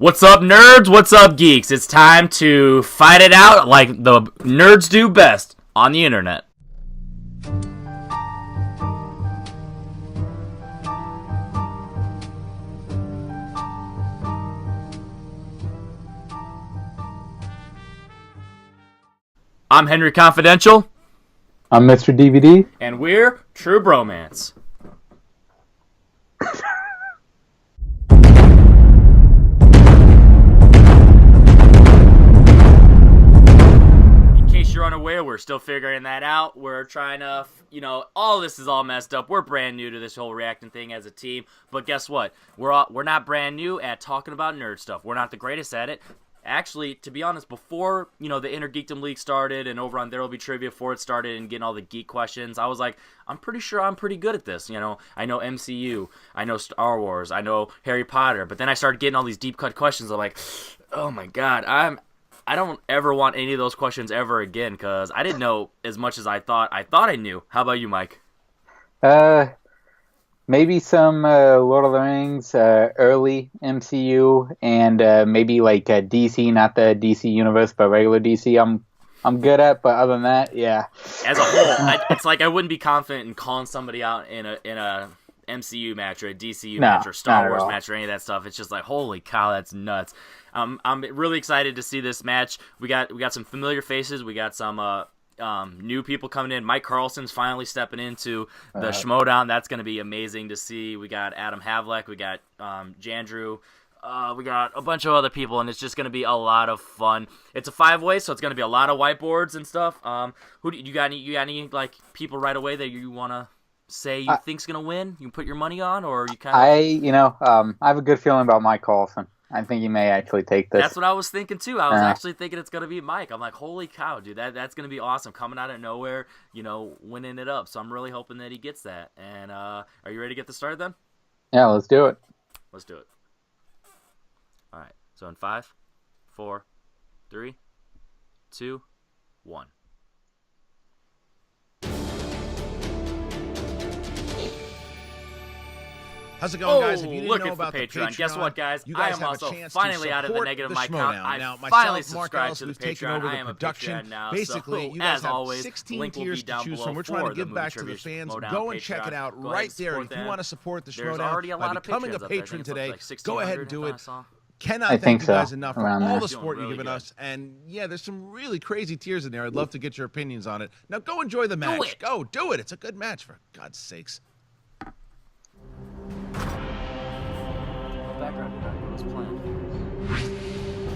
What's up, nerds? What's up, geeks? It's time to fight it out like the nerds do best on the internet. I'm Henry Confidential. I'm Mr. DVD. And we're True Bromance. You're unaware, we're still figuring that out. We're trying to, all this is all messed up. We're brand new to this whole reacting thing as a team, but guess what? We're not brand new at talking about nerd stuff. We're not the greatest at it. Actually, to be honest, before, the Innergeekdom League started and over on There Will Be Trivia before it started and getting all the geek questions, I was like, I'm pretty sure I'm pretty good at this. I know MCU, I know Star Wars, I know Harry Potter, but then I started getting all these deep cut questions. I'm like, oh my God, I don't ever want any of those questions ever again because I didn't know as much as I thought I knew. How about you, Mike? Maybe some Lord of the Rings, early MCU, and maybe like DC, not the DC universe, but regular DC. I'm good at, but other than that, yeah. As a whole, it's like I wouldn't be confident in calling somebody out in a MCU match or a DCU match or Star Wars match or any of that stuff. It's just like, holy cow, that's nuts. I'm really excited to see this match. We got some familiar faces. We got some new people coming in. Mike Carlson's finally stepping into the Schmoedown. That's going to be amazing to see. We got Adam Havlek. We got Jandrew. We got a bunch of other people, and it's just going to be a lot of fun. It's a 5-way, so it's going to be a lot of whiteboards and stuff. Who do you got? You got any like people right away that you want to say you think's going to win? You can put your money on, or you kind of? I have a good feeling about Mike Carlson. I think he may actually take this. That's what I was thinking too. I was actually thinking it's gonna be Mike. I'm like, holy cow, dude, that's gonna be awesome, coming out of nowhere, winning it up. So I'm really hoping that he gets that. And are you ready to get this started then? Yeah, let's do it. Let's do it. All right. So in 5, 4, 3, 2, 1. How's it going, guys? If you didn't know about the Patreon, guess what, guys? you guys I am have also a chance finally to out of the negative mic count. Now, I finally myself, Mark subscribed Ellis, to the who's taken Patreon. over I the am a production. Patreon now. Basically, so, you guys as have always, 16 link will tiers be down to choose below from. We're trying to for give the back to Movie the Trivia fans. Schmoedown Go and Patreon. check it out Go ahead right and there. support If you that. want to support the There's already a Schmoedown by lot of becoming a patrons up there. I patron think it's today, like go ahead and do 1,600 it. I saw. Cannot think thank you so. guys enough for Around all there. the support Feeling you've given really us. And yeah, there's some really crazy tiers in there. I'd love to get your opinions on it. Now go enjoy the match. Go do it. It's a good match, for God's sakes. Background design was planned.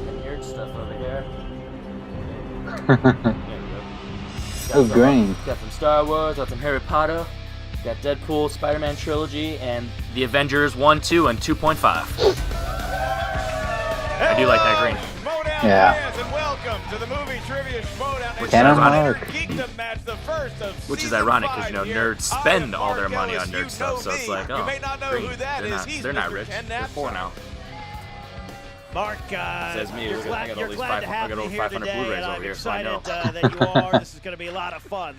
And weird stuff over here. Oh, green. Got some Star Wars, got some Harry Potter, got Deadpool, Spider-Man trilogy, and the Avengers 1, 2, and 2.5. I do like that green. Schmoedown fans, and welcome to the movie trivia Schmoedown. Which is ironic. Innergeekdom match, the first of Which is season ironic 5 because here. nerds spend all their I'm money on Mark nerd Ellis, stuff, you so know it's me. like, oh, You may not know green. who that is. He's They're not Mr. rich. Ken They're poor Napzok. now. Mark, Says me. you're I glad, got all you're these glad to have I got me over here 500 today, Blu-rays and over I'm here, so I excited know. that you are. This is going to be a lot of fun.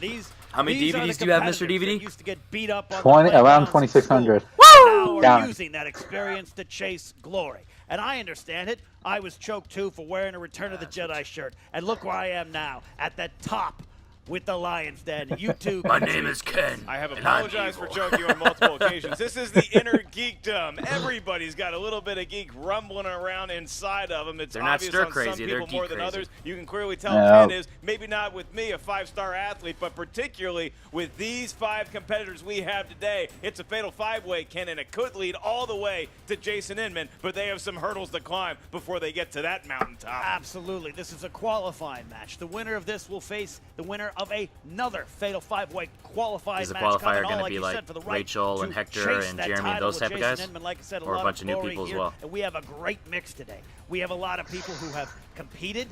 How many these are the DVDs do you have, Mr. competitors DVD? that used to get beat up on 20, the around playgrounds in 2,600. school. Now we're Down. using that experience to chase glory. And I understand it. I was choked, too, for wearing a Return of the Jedi shirt. And look where I am now, at the top with the Lion's Den. You too. My name is Ken. I have and I'm apologized for evil. choking you on multiple occasions. This is the Innergeekdom. Everybody's got a little bit of geek rumbling around inside of them. It's They're not obvious stir on crazy, some they're people more geek than crazy. others. You can clearly tell No. Ken is, maybe not with me, a 5-star athlete, but particularly with these 5 competitors we have today. It's a fatal 5-way, Ken, and it could lead all the way to Jason Inman, but they have some hurdles to climb before they get to that mountaintop. Absolutely. This is a qualifying match. The winner of this will face the winner of another fatal 5-way qualifying Is the match. qualifier going to be you like said, for the right Rachel to and Hector chase and that Jeremy and title those with type of Jason guys? Inman. Like I said, Or a lot bunch of new glory people as here, well? And we have a great mix today. We have a lot of people who have competed,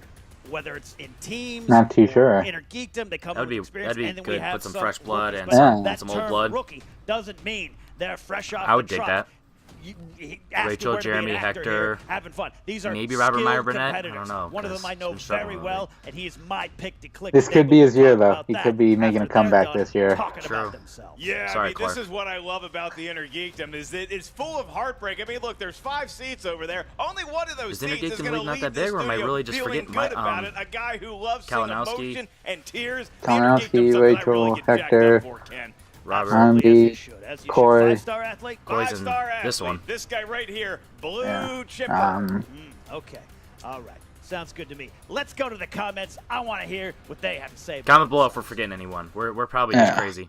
whether it's in teams, Not too or sure. Innergeekdom, they come That'd with be- experience, that'd be and then good. we have Put some fresh blood rookies. and But some- that some old term blood. rookie doesn't mean they're fresh off I would the dig truck. that. Rachel, Jeremy, Hector, having fun. These are maybe Robert Meyer Burnett. competitors. I don't know. One of them I know very well, and he is my pick to click. This could be his year, though. He could be making a comeback this year. True. Yeah, Sorry, I mean, Clark. this is what I love about the Innergeekdom is that it's full of heartbreak. I mean, look, there's 5 seats over there. Only one of those Is seats is Innergeekdom going to League not leave that the big, or am I studio really just feeling forgetting good about it. A guy who loves seeing Kalinowski, emotion and tears. The Kalinowski, Innergeekdom's something I Rachel, really get jacked Hector, up for, Ken. Robert, Andy, Corey. 5-star athlete? Corey's in Five-star athlete. this one. This guy right here, Blue Yeah. Chipper. Okay. All right. Sounds good to me. Let's go to the comments. I want to hear what they have to say. Comment below if we're forgetting anyone. We're probably just crazy.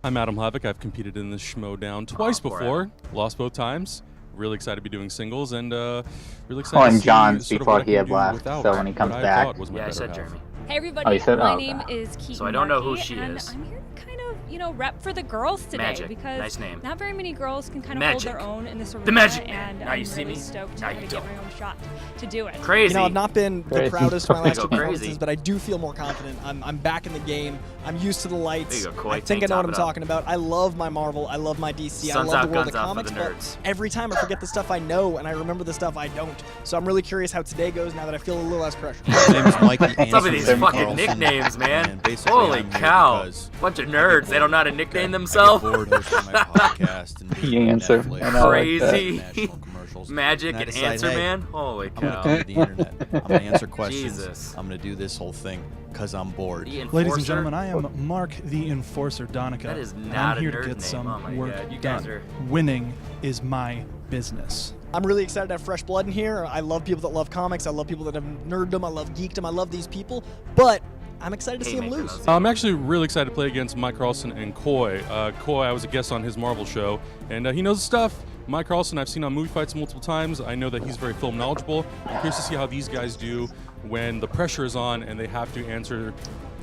I'm Adam Havoc. I've competed in the Schmoedown twice poor before. Lost both times. Really excited to be doing singles and really excited Oh, to and see John's sort of before what I he can had do left, without so when he comes what I back. thought was my Yeah, I better said half. Jeremy. Hey everybody, Oh, you said- my oh, name okay. is Keaton So I don't know who Markey, she and is. I'm here to kind of, rep for the girls today Magic. because Nice name. not very many girls can kind of hold Magic. their own in this arena. The Magic Man. And Now I'm you see really me? stoked to Now kind you of get don't. my own shot to do it. Crazy. You know, I've not been the Crazy. proudest of my last There two you go, performances, crazy. but I do feel more confident. I'm back in the game. I'm used to the lights. There you go, Coy. I think I Tank know what top I'm it up. talking about. I love my Marvel. I love my DC. Suns I love out, the world of guns out for comics, the but nerds. every time I forget the stuff I know, and I remember the stuff I don't. So I'm really curious how today goes now that I feel a little less pressure. My name's Mikey Some of these Anderson fucking Carlson, nicknames, man. and basically Holy I'm here cow. because Bunch of I get nerds. They don't bored, know how to nickname okay? themselves. I get bored hosting my podcast and The being on answer. Netflix, I know, Crazy. national commercials. Magic And I and decide, Answer hey, Man. Holy I'm gonna cow. come to the internet. I'm gonna answer questions. Jesus. I'm gonna do this whole thing because I'm bored. The Ladies Enforcer? and gentlemen, I am Mark the Enforcer Donica. That is and not I'm a here to nerd get name. some Oh my work God, you guys done. are- Winning is my business. I'm really excited to have fresh blood in here. I love people that love comics. I love people that have nerddom. I love geekdom. I love these people. But I'm excited to see them Haymaker lose. knows. I'm actually really excited to play against Mike Carlson and Coy. Coy, I was a guest on his Marvel show, and he knows his stuff. Mike Carlson, I've seen on movie fights multiple times. I know that he's very film knowledgeable. I'm curious to see how these guys do when the pressure is on and they have to answer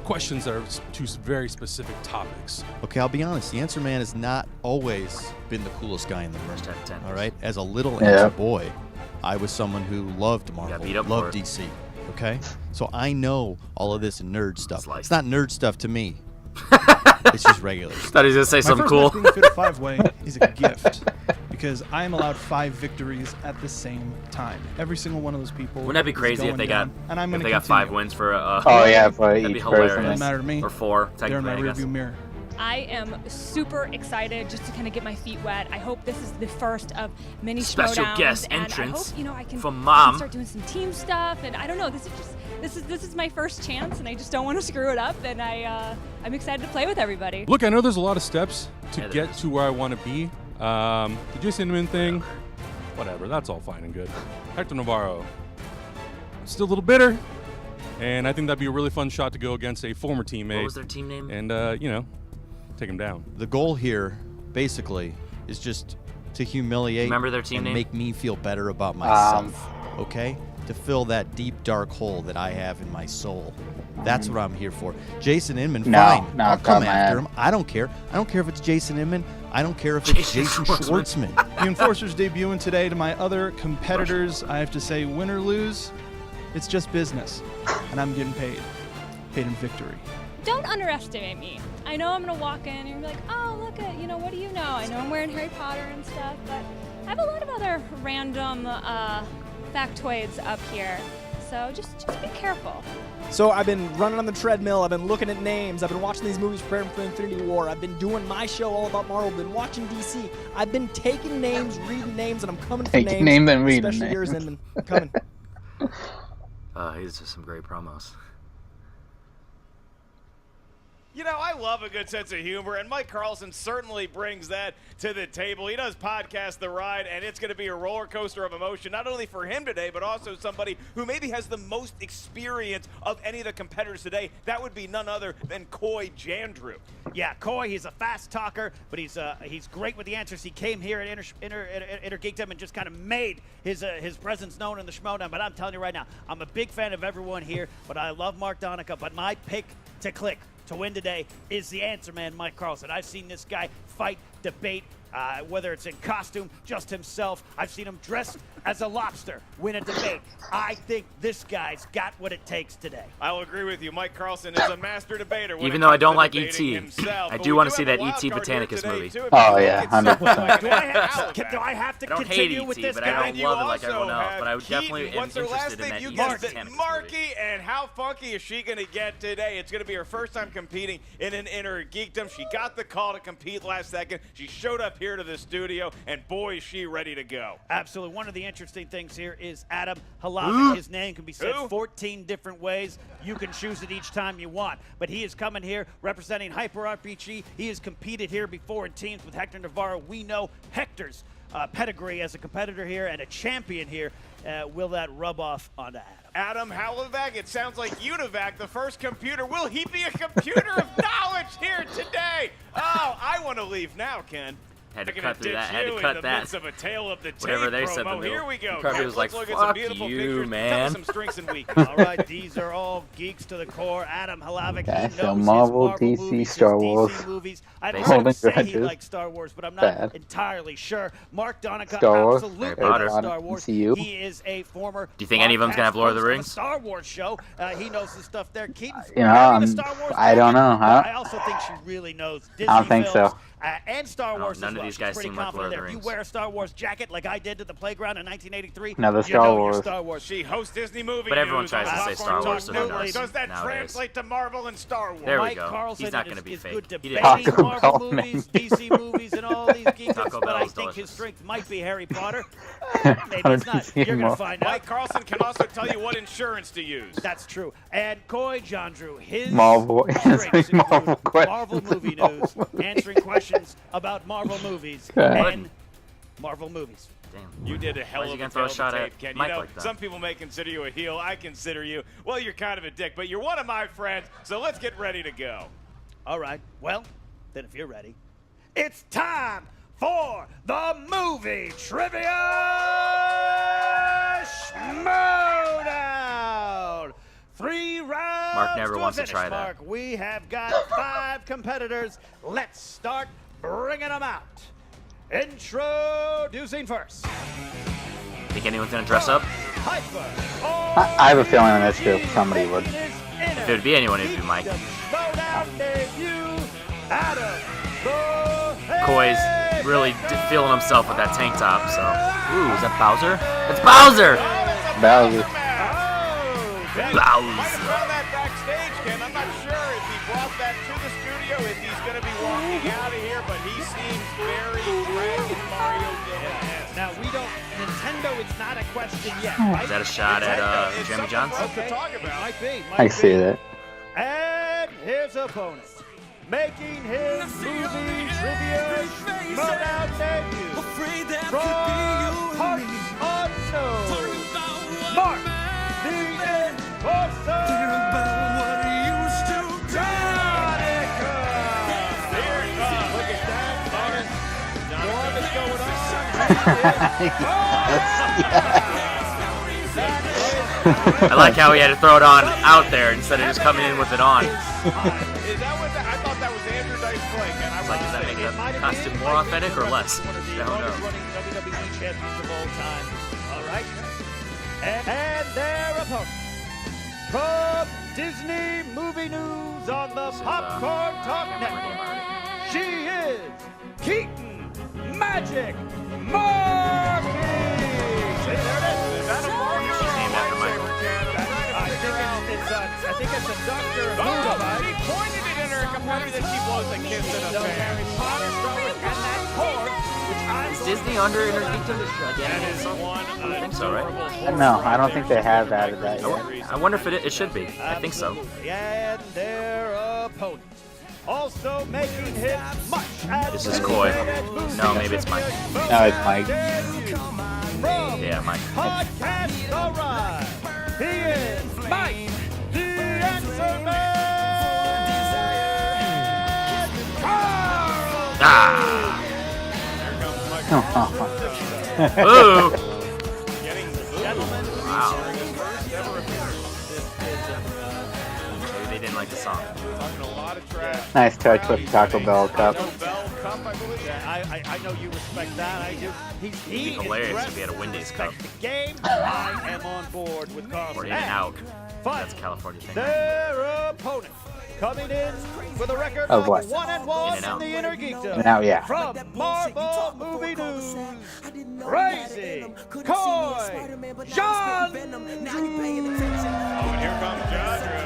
questions that are to very specific topics. Okay, I'll be honest. The Answer Man has not always been the coolest guy in the room. First time 10. All right, as a little Yeah. Answer boy, I was someone who loved Marvel, beat up for loved it. DC. Okay, so I know all of this nerd stuff. Slice. It's not nerd stuff to me. It's just regular stuff. Thought he was going to say My something first cool. match being fit 5-way is a gift because I am allowed 5 victories at the same time. Every single one of those people. Wouldn't that be is crazy if going they got down, and I'm if gonna they got 5 continue. wins for Oh, yeah, for that'd be each hilarious. person. Doesn't matter to me. Or 4 They're in my technically, I guess. rearview mirror. I am super excited just to kind of get my feet wet. I hope this is the first of many Special Schmoedowns, guest and entrance I hope I can, from I can Mom. start doing some team stuff. And I don't know, this is my first chance, and I just don't want to screw it up. And I'm excited to play with everybody. Look, I know there's a lot of steps to Yeah, there get is. to where I want to be. The Jason Inman thing, whatever, that's all fine and good. Hector Navarro, still a little bitter, and I think that'd be a really fun shot to go against a former teammate. What was their team name? And, take him down. The goal here, basically, is just to humiliate Remember their team and name? make me feel better about myself. Okay? To fill that deep, dark hole that I have in my soul. That's what I'm here for. Jason Inman, No, fine. no, I'll come come after on. him. I don't care. I don't care if it's Jason Inman. I don't care if it's Jason Jason Schwartzman. Schwartzman. The Enforcer's debuting today. To my other competitors, I have to say, win or lose, it's just business, and I'm getting paid in victory. Don't underestimate me. I know I'm gonna walk in and you're like, oh, look at, what do you know? I know I'm wearing Harry Potter and stuff, but I have a lot of other random factoids up here. So just be careful. So I've been running on the treadmill. I've been looking at names. I've been watching these movies preparing for Infinity War. I've been doing my show all about Marvel. Been watching DC. I've been taking names, reading names, and I'm coming for Taking names. names and reading especially yours, names. Inman. I'm coming. He's just some great promos. You know, I love a good sense of humor, and Mike Carlson certainly brings that to the table. He does podcast The Ride, and it's going to be a roller coaster of emotion, not only for him today, but also somebody who maybe has the most experience of any of the competitors today. That would be none other than Coy Jandrew. Yeah, Coy, he's a fast talker, but he's great with the answers. He came here at Innergeekdom and just kind of made his presence known in the Schmoedown. But I'm telling you right now, I'm a big fan of everyone here, but I love Mark Donica. But my pick to click to win today is the answer man, Mike Carlson. I've seen this guy fight, debate, whether it's in costume, just himself. I've seen him dressed as a lobster win a debate. I think this guy's got what it takes today. I'll agree with you. Mike Carlson is a master debater. Even though I don't like E.T., I do want to see that E.T. Botanicus movie. Oh, yeah, 100%. Do I have to I don't hate continue with E.T., this but guy? I don't love it like everyone else. But I would Keaton. definitely am What's her last interested in name? that You E.T. guessed it. Botanicus Marky, movie. and how funky is she going to get today? It's going to be her first time competing in an Innergeekdom. She got the call to compete last second. She showed up here to the studio, and boy, is she ready to go. Absolutely. One of the interesting things here is Adam Halavic. His name can be said 14 different ways. You can choose it each time you want. But he is coming here representing Hyper RPG. He has competed here before in teams with Hector Navarro. We know Hector's pedigree as a competitor here and a champion here. Will that rub off onto Adam? Adam Halavic, it sounds like Univac, the first computer. Will he be a computer of knowledge here today? Oh, I want to leave now, Ken. Had to cut through that. Had to cut that. Of a tale of the Whatever they said. Here we go. Probably was like, Let's look at "Fuck some beautiful you, pictures. man." Tell us some strengths and weaknesses. All right, these are all geeks to the core. Adam Halavic, Okay, he so knows his Marvel, Marvel DC, movies, Star his Wars. DC movies. I've Holding heard him say he grudges. likes Star Wars, but I'm not Bad. entirely sure. Mark Donica Star Wars, absolutely Harry loves Potter. Star Wars. MCU. He is a former. Do you think any of them's gonna have Lord of the broadcast Rings? host of a Star Wars show. He knows the stuff there. Keaton's You know, wearing a Star Wars I don't know. jacket, but I also think she really knows Disney I don't think films, so. And Star Wars none as of well. these She's guys pretty seem like confident Lord of the there. If you Rings. wear a Star Wars jacket like I did to the playground in 1983, Another you Star know Wars. you're Star Wars. She hosts Disney movie But everyone news tries on to say Popcorn Star Wars, Talk so who News. knows Does that nowadays? translate to Marvel and Star Wars? There we Mike go. Carlson He's not is, gonna be is fake. good He didn't- debating Taco Marvel Bell, movies, man. DC movies, and all these geeks, Taco but Bell I is think his delicious. strength might be Harry Potter. Maybe it's not. You're going to find out. Mike Carlson can also tell you what insurance to use. That's true. And Coy Jandrew, his Marvel- strengths Marvel include questions. Marvel movie news, answering questions about Marvel movies Okay. and Marvel movies. Damn. You did a hell Why'd you of a gonna throw a tail shot of at tape, Ken. You Mike know, like that? some people may consider you a heel. I consider you, well, you're kind of a dick, but you're one of my friends, so let's get ready to go. All right. Well, then if you're ready, it's time for the movie trivia Schmoedown. 3 rounds. Mark never to a wants to finish, try that. Mark. We have got 5 competitors. Let's start bringing them out. Introducing first. Think anyone's gonna dress up? Hyper. I have a feeling on this too. Somebody would. If it would be anyone, it'd be Mike. Koi's really feeling himself with that tank top. So, ooh, is that Bowser? It's Bowser. Bowser. Well, that backstage, Ken. I'm not sure if he brought that to the studio, if he's going to be walking out of here, but he seems very Dragon Mario Gillis. Now, we don't, Nintendo, it's not a question yet, right? Is that a shot at It's Jimmy something Johnson? for us to talk about. Might be. I see that. And his opponent, making his movie trivia Schmoedown debut from Parts Unknown, Mark the Enforcer Donica. Here it comes. Look at that. Storm is going on. I like how he had to throw it on out there instead of just coming in with it on. Is that what I thought that was Andrew Dice Clay. And I It's like, does that make the costume more authentic or less? One of the I don't longest know. running WWE champions of all time. All right. And their opponent from Disney Movie News on the Popcorn Talk Network. She is Keaton Magic Markey. See, there it is. Is that a Markey? She's named after Michael. I think it's a Dr. Oh, Who he pointed it at her competitor that she blows a kiss in the face. Harry Potter, Star Wars, and that cord, which I'm Is Disney under Innergeekdom again? That is one I think so, right? No, I don't think they have added that yet. I wonder if it should be. I think so. Absolutely. And their opponent, also making his much This is Koi. No, maybe it's Mike. No, it's Mike. Yeah, Mike. Podcast Alright. He is Mike, the Answer Man. Ah! Oh, Ooh! Gentlemen, Wow. Maybe they didn't like the song. Talking a lot of trash. nice touch with the Taco Bell cup. Taco Bell cup. tough, I believe. Yeah, I know you respect that. I do. It'd be hilarious if we had a Wendy's Cup. The game. I am on board with Carlson. Or In-N-Out. Fine. That's a California thing. Their opponent coming in with a record Of what? 1-1 in In-N-Out. the Innergeekdom. In-N-Out, yeah. From Marvel Movie News, Crazy Coy John. Oh, and here comes John Drew.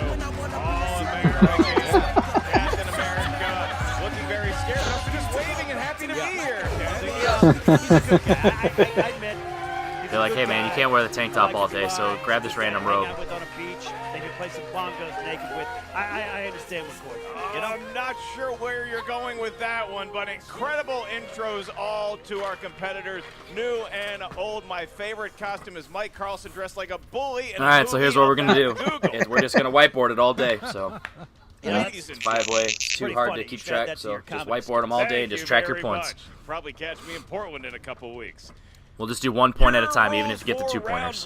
All-American, Captain America, looking very scared, but also just waving and happy to be here. I admit. They're like, hey man, you can't wear the tank top all day, so grab this random robe. Hang out with on a beach, they can play some bongos naked with. I understand what's going on. You know? I'm not sure where you're going with that one, but incredible intros all to our competitors, new and old. My favorite costume is Mike Carlson dressed like a bully. All right, so here's what we're gonna do. Is we're just gonna whiteboard it all day. So Ladies and it's 5-way. It's too pretty hard funny. to keep You should add track. that to So your just comments. whiteboard them all day and Thank just you track your very points. much. Probably catch me in Portland in a couple weeks. We'll just do 1 point at a time, even if you get the 2 pointers.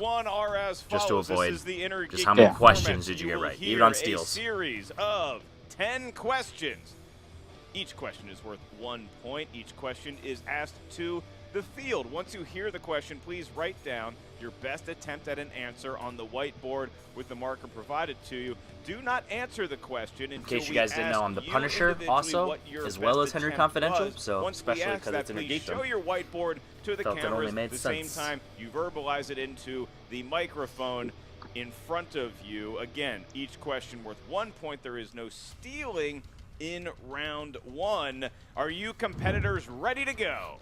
Just to avoid just how many questions did you get right, even on steals. A series of 10 questions. Each question is worth 1 point. Each question is asked to the field. Once you hear the question, please write down your best attempt at an answer on the whiteboard with the marker provided to you. Do not answer the question until In case you guys didn't know, I'm the Punisher also, as well as Henry Confidential, so especially because it's Innergeekdom. Show your whiteboard to the Felt it cameras only made at the sense. same time. You verbalize it into the microphone in front of you. Again, each question worth 1 point. There is no stealing in round 1. Are you competitors ready to go?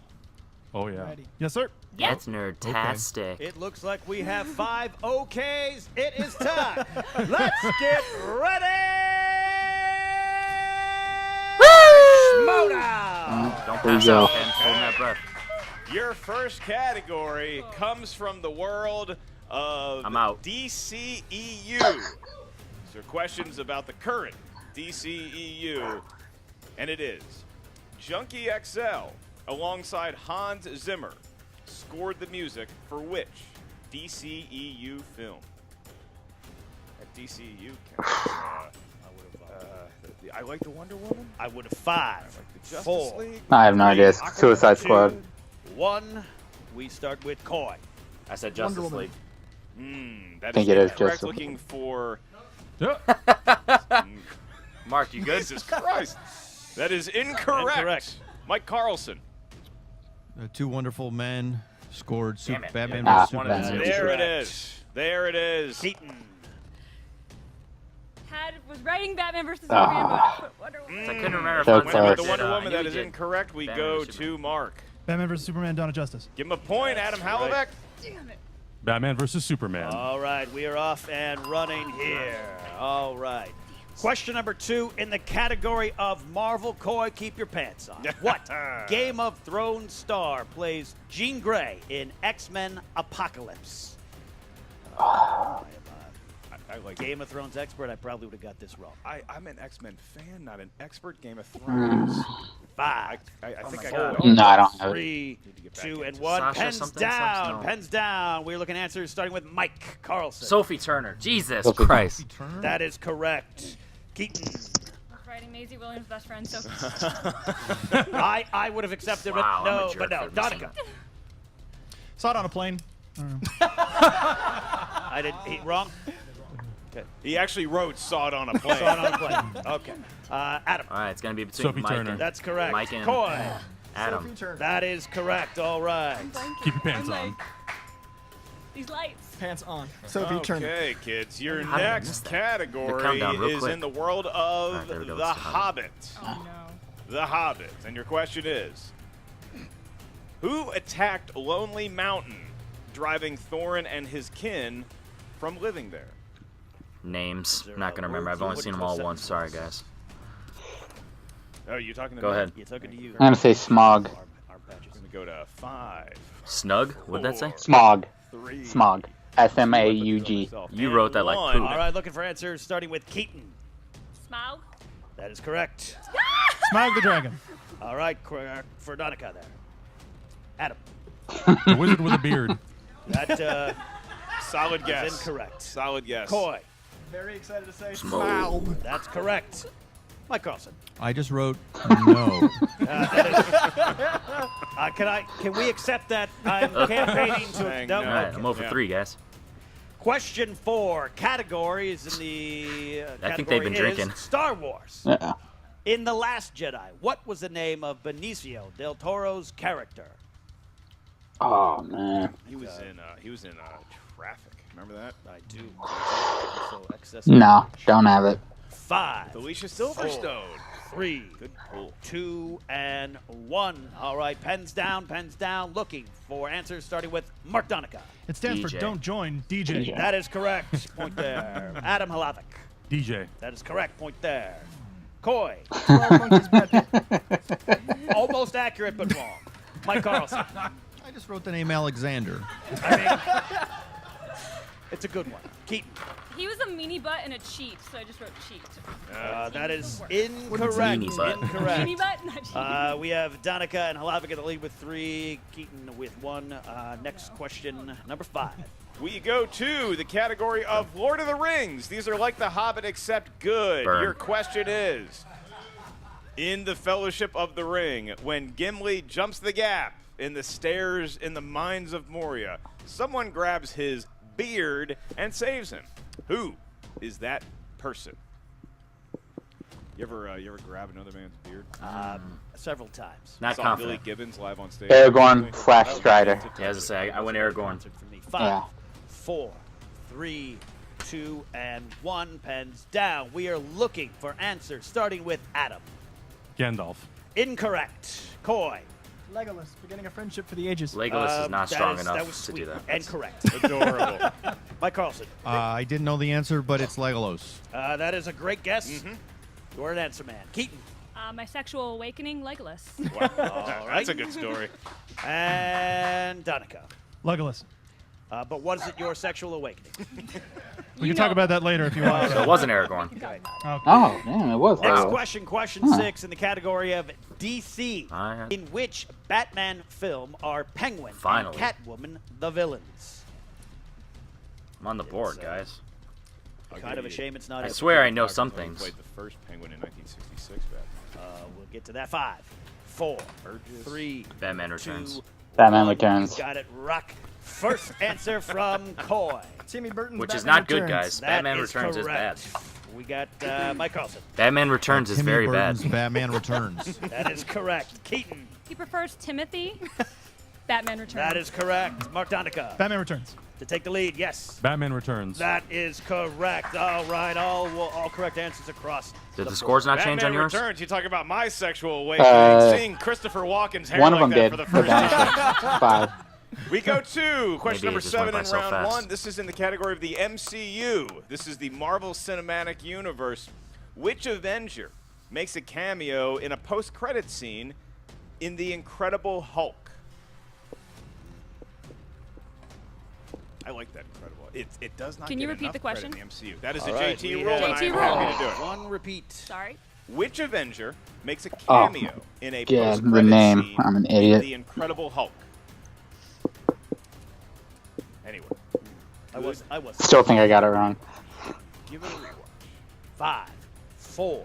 Oh yeah. Yes, sir. That's nerdtastic. It looks like we have 5 OKs. It is time. Let's get ready. Schmoedown. Don't There you pass go. out, Ken. Hold that breath. Your first category comes from the world of I'm out. DCEU. These are questions about the current DCEU, and it is Junkie XL alongside Hans Zimmer scored the music for which DCEU film? At DCEU, I like the Wonder Woman. I would have 5, The Justice 4, League. I have no idea. It's Suicide Squad. 1. We start with Coy. I said Justice Woman. League. That Think it is incorrect. Justice League. Looking for Mark, you good? Jesus Christ. That is incorrect. Incorrect. Mike Carlson. Two wonderful men scored Damn it. Batman Yeah, vs. one of the Superman. two. There it Correct. is. There it is. Keaton. Was writing Batman versus Superman, but I put Wonder Woman. I couldn't remember if So Hans Went Zimmer with the did, Wonder I Woman. knew That he is did. incorrect. We Batman go versus to Superman. Mark. Batman vs Superman: Dawn of Justice. Give him a point, Adam Hallebeck. Damn it. Batman versus Superman. All right, we are off and running here. All right. Question number 2 in the category of Marvel. Coy, keep your pants on. What Game of Thrones star plays Jean Grey in X-Men Apocalypse? I like Game of Thrones expert, I probably would have got this wrong. I'm an X-Men fan, not an expert. Game of Thrones. 5, I think my I God. got it. No, I don't have it. 3, Need to get back 2, and into 1. Sasha Pens something, down. something, no. Pens down. We're looking at answers starting with Mike Carlson. Sophie Turner. Jesus Sophie Christ. That is correct. Keaton. I was writing Maisie Williams' best friend, so I would have accepted, Wow, but I'm a no, jerk but no. for missing Donica. that. Saw it on a plane. I didn't. Wrong. He actually wrote "Saw It on a Plane." Saw it on a plane. Okay. Adam. All right, it's gonna be between Sophie Mike Turner. and That's correct. Mike and Coy. Adam. That is correct. All right. Keep your pants I'm on. like, these lights. Pants on. Sophie Turner. Okay, kids, your How did I miss next that? category countdown real is quick. in the world of Alright, there we go, The it's The Hobbit. Hobbit. Oh no. The Hobbit. And your question is, who attacked Lonely Mountain, driving Thorin and his kin from living there? Names. there Not a gonna remember. word I've only for seen them what all you once. said? Sorry, guys. Oh, you talking to Go me? ahead. It's talking to you. I'm gonna say Smog. Our badges. I'm going to go to 5. Snug? What'd that say? 4, Smog. 3. Smog. SMAUG. You wrote that like poop. All right, looking for answers starting with Keaton. Smaug. That is correct. Smog the Dragon. All right, for Donica there. Adam. The wizard with a beard. That Solid is guess. incorrect. Solid guess. Coy. Very excited to say Smog. That's correct. Mike Carlson. I just wrote no. Can we accept that I'm campaigning to? No. All right, I'm over 3, guys. Question 4. Categories in the I think they've been drinking. Star Wars. Yeah. In The Last Jedi, what was the name of Benicio del Toro's character? Oh man. He was in Traffic. Remember that? I do. So excess. No, don't have it. 5. Felicia Silverstone. 3. Good pull. 2 and 1. All right, pens down. Looking for answers starting with Mark Donica. It stands for DJ. don't join, DJ. That is correct. Point there. Adam Halavic. DJ. That is correct. Point there. Coy. 12 Monkeys, Brad Pitt. Almost accurate, but wrong. Mike Carlson. I just wrote the name Alexander. I mean, it's a good one. Keaton. He was a meanie butt and a cheat, so I just wrote cheat. That is incorrect. Meanie butt? Incorrect. Meanie butt, not cheat. We have Donica and Halavic in the lead with 3. Keaton with 1. Next question, number 5. We go to the category of Lord of the Rings. These are like The Hobbit except good. Burn. Your question is, in the Fellowship of the Ring, when Gimli jumps the gap in the stairs in the Mines of Moria, someone grabs his beard and saves him. Who is that person? You ever grab another man's beard? Several times. Not Saw confident. Billy Gibbons live on stage. Aragorn / Strider. Yeah, as I say, I went Aragorn. Answered for me. 5, Yeah. 4, 3, 2, and 1. Pens down. We are looking for answers starting with Adam. Gandalf. Incorrect. Coy. Legolas, beginning a friendship for the ages. Legolas is not strong that enough was to sweet do that. and correct. Adorable. Mike Carlson. I didn't know the answer, but it's Legolas. That is a great guess. You're an answer man. Keaton. My sexual awakening, Legolas. All right. That's a good story. And Donica. Legolas. But what is it your sexual awakening? We can talk about that later if you want. So it wasn't Aragorn. Okay. Oh, damn, it was. Next Wow. question 6 in the category of DC. Alright. In which Batman film are Penguin Finally. and Catwoman the villains? I'm on the board, guys. Kind of a shame it's not. I it. swear I know He some things. played the first Penguin in 1966, Batman. We'll get to that. 5, 4, 3, Batman Returns. 2, Batman 1. Returns. You got it. Rock. First answer from Coy. Timmy Burton's Which is Batman not good, Returns. guys. That Batman is Returns is bad. correct. We got Mike Carlson. Batman Returns is Timmy very Burton's bad. Batman Returns. That is correct. Keaton. He prefers Timothy. Batman Returns. That is correct. Mark Donica. Batman Returns. To take the lead, yes. Batman Returns. That is correct. All right, all correct answers across. Did the scores not change Batman on yours? Returns. You talk about my sexual awakening. Seeing Christopher Walken's hair One of like them that did. for the for first time. Dinosaur. 5. We go to question Maybe number it just went 7 by in so round fast. 1. This is in the category of the MCU. This is the Marvel Cinematic Universe. Which Avenger makes a cameo in a post-credit scene in The Incredible Hulk? I like that Incredible. It does not Can get you repeat enough the question? credit in the MCU. That is All a right, JT we rule, have and I'm JT happy to do it. One repeat. Sorry. Which Avenger makes a Oh, cameo in a yeah, the post-credit name. scene I'm an in idiot. The Incredible Hulk? Anyway, I was. Still think I got it wrong. give it a rewatch. 5, 4,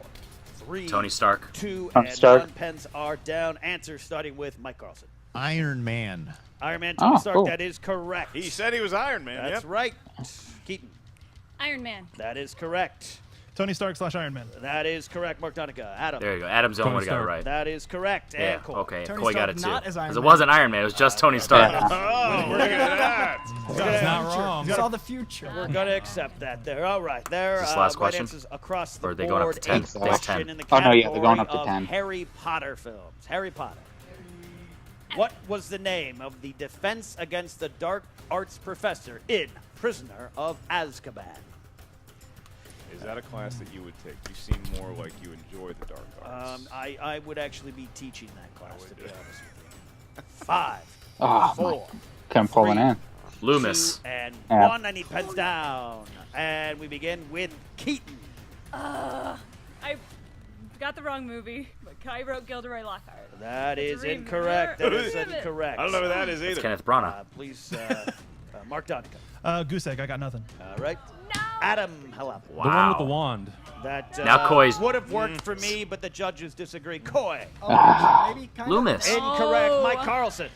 3, Tony Stark. 2, Tony and Stark. 1. Pens are down. Answer starting with Mike Carlson. Iron Man. Iron Man, Tony Oh, Stark. cool. That is correct. He said he was Iron Man. That's Yep. right. Keaton. Iron Man. That is correct. Tony Stark / Iron Man. That is correct. Mark Donica. Adam. There you go. Adam's the only one who got it Stark. right. That is correct. Yeah, And Cole. okay. Tony Coy got Stark it too. not as Iron Because it Man. wasn't Iron Man, it was just Tony Stark. Yeah. Oh, look at that. He's not wrong. Saw the future. We're going to accept that there. All right. There. Is this last right question? answers across the Or are they board. going up to 10? Eighth That's question 10. in the Oh, no, category yeah, they're going up to of 10. Harry Potter films. Harry Potter. What was the name of the Defense Against the Dark Arts professor in Prisoner of Azkaban? Is that a class that you would take? You seem more like you enjoy the dark arts. I would actually be teaching that class, to be honest with you. 5, Oh, 4, couldn't pull it 3, in. Loomis. 2, and Yeah. 1. I need pens down. And we begin with Keaton. I got the wrong movie, but I wrote Gilderoy Lockhart. That is Remember. incorrect. That is Damn it. incorrect. I don't know who that is either. Kenneth Branagh. Please, Mark Donica. Goose egg. I got nothing. All right. No! Adam Halap. The one with the wand. That Now Koi's- would have worked for me, but the judges disagree. Koi. Maybe kind Loomis. Incorrect. Oh. Mike Carlson.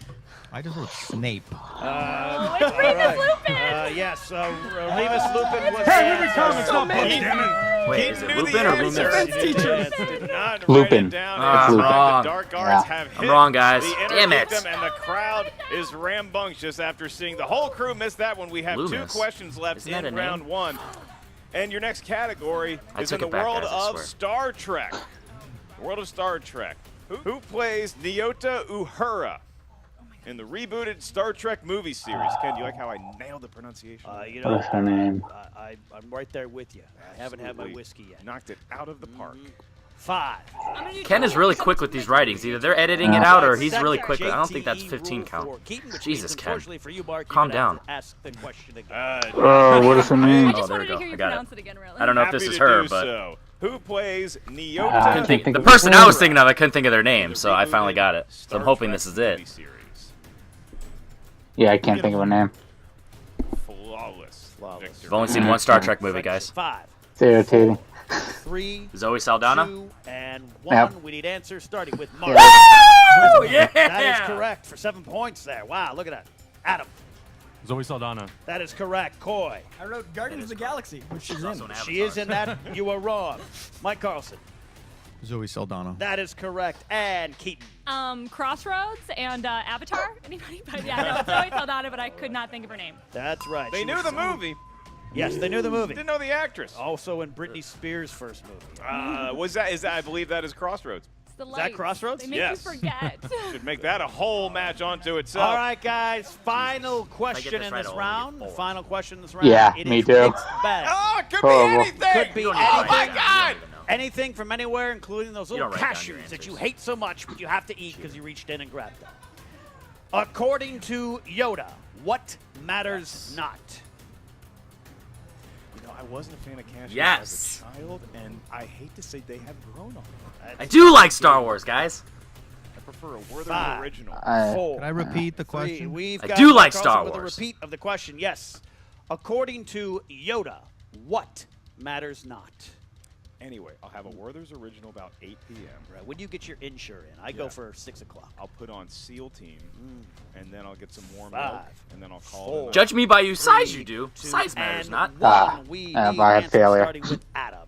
I just wrote Snape. Oh, it's Remus Lupin. Yes, Remus Lupin was the answer. Wait, is it Lupin or Loomis? Lupin. I'm Lupin. wrong. The Dark Arts have I'm hit wrong, guys. the Damn it. Innergeekdom, and the crowd is rambunctious after seeing the whole crew miss that one. We have Loomis. 2 questions left Isn't that in a round name? 1. And your next category I is in took the it back, world guys, I of swear. Star Trek. The world of Star Trek. Who plays Nyota Uhura in the rebooted Star Trek movie series? Ken, do you like how I nailed the pronunciation? You What know, is her name? I'm right there with you. I haven't had my Absolutely whiskey yet. Knocked it out of the park. 5. Ken is really quick with these writings. Either they're editing it out or he's really quick. I don't think that's 15 count. Jesus, Ken. Calm down. Ask the question again. What is her name? I just there wanted we to go. hear I you got it. pronounce it again, really. I don't know if this Happy is to her, do but so. Who plays I Nyota? couldn't think the of person her I name. was thinking of, I couldn't think of their name, so I finally got it. So I'm hoping this is it. Yeah, I can't think of her name. Flawless. Victory. I've only seen one Star Trek movie, guys. 5, It's irritating. 3, Zoe Saldana? 2, and 1. Yep. We need answers starting with Mark. Oh, yeah! That is correct for 7 points there. Wow, look at that. Adam. Zoe Saldana. That is correct. Coy. I wrote Guardians of the Galaxy, which she's in. Also an She is in that. You are wrong. Mike Carlson. Zoe Saldana. That is correct. And Keaton. Crossroads and Avatar. Anybody? But yeah, no, Zoe Saldana, but I could not think of her name. That's right. They She knew was- the movie. Yes, they knew the movie. Didn't know the actress. Also in Britney Spears' first movie. Is that? I believe that is Crossroads. It's the that lights. Crossroads? They make Yes. you forget. Should make that a whole match onto itself. All right, guys. Final question this in right, this I'll round. get bored. Final question in this round. Yeah, It me is too. mixed bag. Oh, it could Horrible. be anything. Could be You don't anything. know. Oh my You don't God! even know. Anything from anywhere, including those little don't write down your cashews that you answers. hate so much, but you have to eat because you reached in and grabbed them. According to Yoda, what matters not? You know, I wasn't a fan of cashews Yes. as a child, and I hate to say they have grown on me. I do like Star Wars, guys. I prefer a Werther 5, original. 4, Can I repeat the 3. question? We've I got do Mike like Carlson Star with Wars. a repeat of the question. Yes. According to Yoda, what matters not? Anyway, I'll have a Werther's original about 8 p.m. Right. When you get your insure in, I go Yeah. for 6 o'clock. I'll put on SEAL Team, and then I'll get some warm 5, milk, and then I'll call 4. it a night. Judge me by your size, 3, you do. 2, Size matters and not. 1. We need I have answers failure. starting with Adam.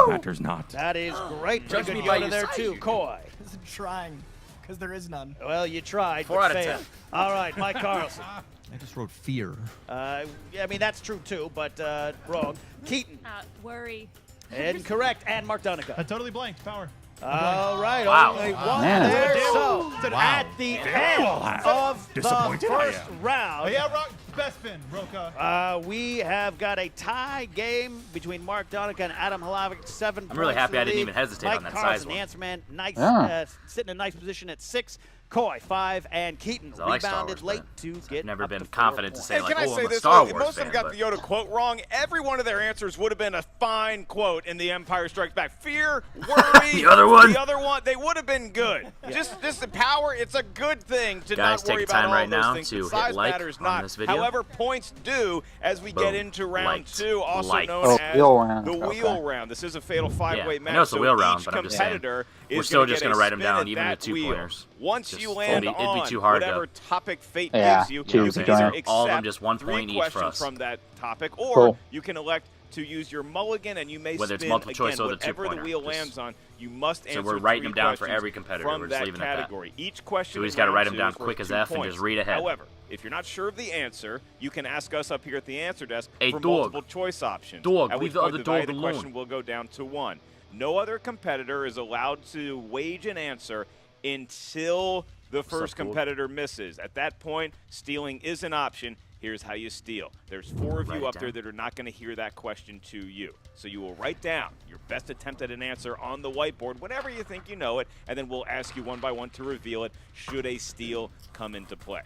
Matters not. That is great. Judge Pretty me good by Yoda your there size, too. you Coy. I'm trying, because there is none. Well, you tried, 4 but out of failed. 10. All right, Mike Carlson. I just wrote fear. Yeah, I mean, that's true too, but wrong. Keaton. Worry. Incorrect. And Mark I Donica. totally blanked. Power. All right, Wow. only one Man. there. So, Wow. at the end of the first round, Oh, yeah, best spin, Roca. we have got a tie game between Mark Donica and Adam Halavic. 7 I'm really points happy I to didn't lead. even hesitate Mike on that Carlson, size one. the answer man, nice, Yeah. sitting in a nice position at 6. Coy, 5, and Keaton 'Cause I like Star rebounded Wars, late but to I've get never up been to 4 confident to points. say, And like, can I oh, say I'm a this? Star Look, Wars most of them fan, got but- the Yoda quote wrong. Every one of their answers would have been a fine quote in The Empire Strikes Back. Fear, worry. The other one? The other one. They would have been good. Just the power. It's a good thing to Guys, not worry take about time all right those now things. to The hit size like matters on not. this video. However, points do as we get Boom. into round Liked. 2, also Liked. known Oh, as wheel round. the Okay. wheel round. This is a fatal 5-way Yeah, I match. know it's a so wheel round, each but I'm just saying, competitor we're is still gonna just get gonna a write 'em spin down, at even that the 2 wheel. pointers. Once Just- you it'd land be on too hard to- whatever topic fate Yeah, gives you, choose you the can joint. either All of them accept just 1 3 point each for questions us. from that topic, or Cool. you can elect to use your mulligan, and you may Whether it's spin multiple choice again, or the whatever the two-pointer. wheel Just- lands on. You must answer we're writing 3 them down for questions every competitor. from We're just that leaving it at that. category. Each question. So we in just gotta round write 'em 2 down is worth quick as 2 F and points. just read ahead. However, if you're not sure of the answer, you can ask us up here at the answer desk Hey, for dog. multiple choice options. Dog, At leave which the point other value dog of the alone. question will go down to 1. No other competitor is allowed to wage an answer until the first up, dog? competitor misses. At that point, stealing is an option. Here's how you steal. There's 4 of Write you it up there down. that are not going to hear that question to you. So you will write down your best attempt at an answer on the whiteboard whenever you think you know it, and then we'll ask you one by one to reveal it should a steal come into play.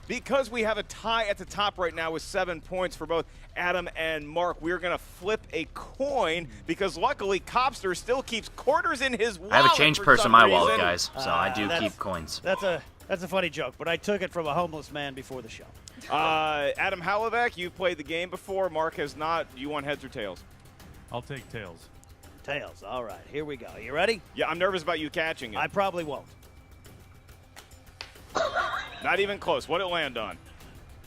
Because we have a tie at the top right now with 7 points for both Adam and Mark, we're going to flip a coin because luckily Copster still keeps quarters in his wallet. I have a change for purse in some my wallet, reason. guys, so I do that's- keep coins. That's a That's a funny joke, but I took it from a homeless man before the show. Adam Halovec, you've played the game before. Mark has not. You want heads or tails? I'll take tails. Tails. All right, here we go. You ready? Yeah, I'm nervous about you catching it. I probably won't. Not even close. What'd it land on?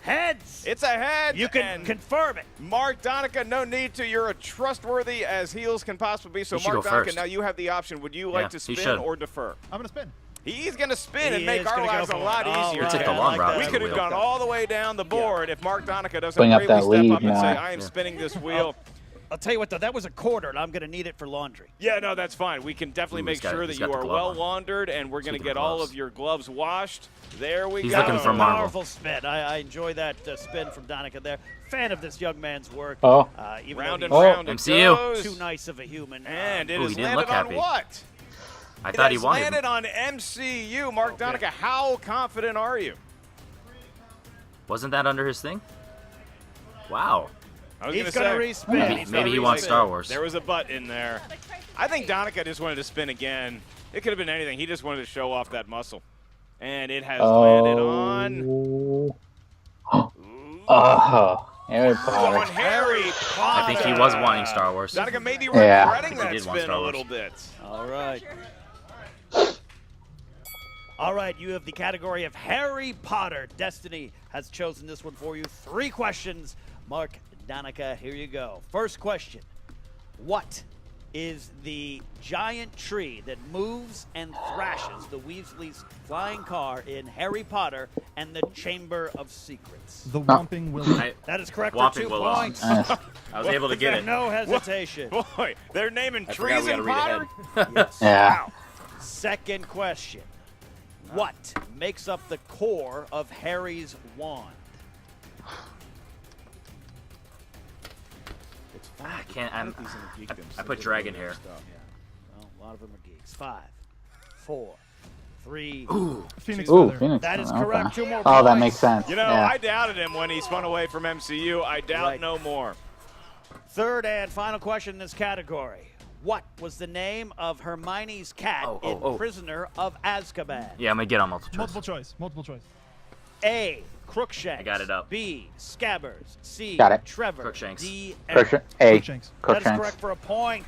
Heads. It's a head. You can confirm it. Mark Donica, no need to. You're as trustworthy as heels can possibly be. So, You should Mark go Donica, first. now you have the option. Would you Yeah, like to he spin should. or defer? I'm gonna spin. He's going to spin He and make is our gonna go lives a for it. lot All easier. We took right, the I long like route. that. We could have Wheel. gone all the way down the board if Mark Donica doesn't Bring up really that step lead up and say, now. I am spinning this wheel. I'll tell you what, though, that was a quarter, and I'm going to need it for laundry. Yeah, no, that's fine. We can definitely Ooh, make he's got- sure that he's you got the are glove well on. laundered, and we're going to Speaking of get all gloves. of your gloves washed. There we He's go. looking for Marvel. Powerful spin. I enjoy that spin from Donica there. Fan of this young man's work. Oh. Even Round though and he's round it MCU. goes. too nice of a human. And it Ooh, has he didn't landed look on happy. what? I thought he It has wanted. landed on MCU. Mark Donica, how confident are you? Wasn't that under his thing? Wow. I was He's gonna going to say, respin. Maybe- He's maybe gonna he wants respin. Star Wars. There was a butt in there. I think Donica just wanted to spin again. It could have been anything. He just wanted to show off that muscle. And it has landed on Harry on Potter. Harry Potter. I think he was wanting Star Wars. Donica may be Yeah. regretting I that think he did want spin Star a Wars. little bit. All right. All right, you have the category of Harry Potter. Destiny has chosen this one for you. 3 questions. Mark Donica, here you go. First question. What is the giant tree that moves and thrashes the Weasley's flying car in Harry Potter and the Chamber of Secrets? The Whomping Willow. That is correct for Whopping 2 Willow. points. I was able to get it. No hesitation. Boy, they're naming I forgot trees we in gotta read Potter? ahead. Yes. Yeah. Wow. Second question. What makes up the core of Harry's wand? It's fun. I can't. I like these Innergeekdoms. I put dragon hair. Well, a lot of them are geeks. 5, 4, 3. Phoenix Ooh, Feather. Phoenix. That is okay. correct. 2 more Oh, that points. makes sense. You know, yeah. I doubted him when he spun away from MCU. I doubt Right. no more. Third and final question in this category. What was the name of Hermione's cat in Prisoner of Azkaban? Yeah, I'm gonna get on multiple choice. Multiple choice. Multiple choice. A. Crookshanks. I got it up. B. Scabbers. C. Got it. Trevor. Crookshanks. D. Crookshanks. A. Crookshanks. That is Crookshanks. correct for a point.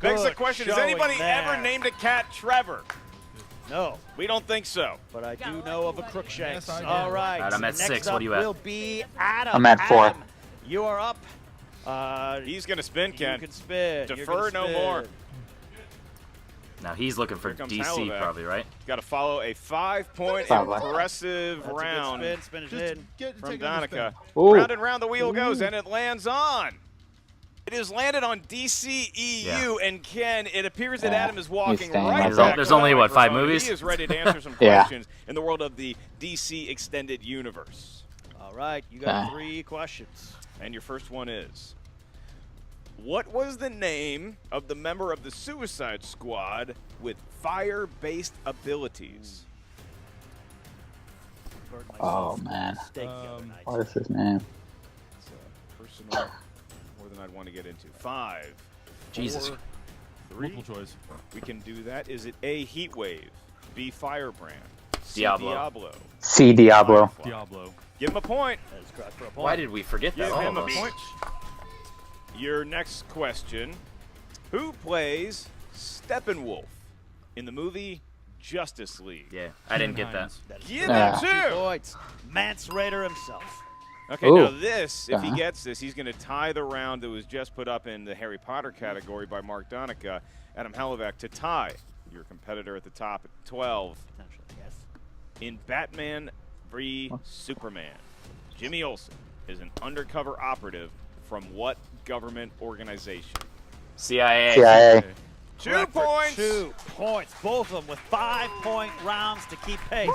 Begs the Good question, has showing anybody there. ever named a cat Trevor? No, We don't think so. but I do know of a Crookshanks. Yes, I do. All right. All right, I'm at Next 6. up What are you at? will be Adam. I'm at 4. Adam, you are up. He's going to spin, Ken. You can spin. You're Defer gonna no spin. more. Now he's looking for Here comes DC, Halovec. probably, right? Got to follow a 5-point Probably. impressive That's a good round spin. Spin it Just in. from take another Donica. Ooh. Round and round the wheel goes, and it lands on. It has landed on DCEU, and Ken, it appears that Yeah, Adam is he's walking staying right like back that. There's to the only, what, 5 microphone. movies? He is ready to answer some Yeah. questions in the world of the DC Extended Universe. All right. You got 3 questions. And your first one is, what was the name of the member of the Suicide Squad with fire-based abilities? Burned my Oh, man. steak the other night. What is his name? It's personal, more than I'd want to get into. 5, Jesus. 4, 3. Multiple choice. We can do that. Is it A, Heatwave, B, Firebrand, C, Diablo. Diablo? C. Diablo. Firefly? Diablo. Give him a point. That is correct for a point. Why did we forget that? Give All him of a us. point. Your next question. Who plays Steppenwolf in the movie Justice League? Yeah, I didn't get that. Hines. That is Give correct. him 2. 2 points. Mance Raider himself. Okay, Ooh. now this, if he Uh-huh. gets this, he's going to tie the round that was just put up in the Harry Potter category by Mark Donica, Adam Halovec, to tie your competitor at the top at 12. Potentially, yes. In Batman v Superman, Jimmy Olsen is an undercover operative from what government organization? CIA. CIA. 2 Correct for points. 2 points. Both of them with 5-point rounds to keep pace.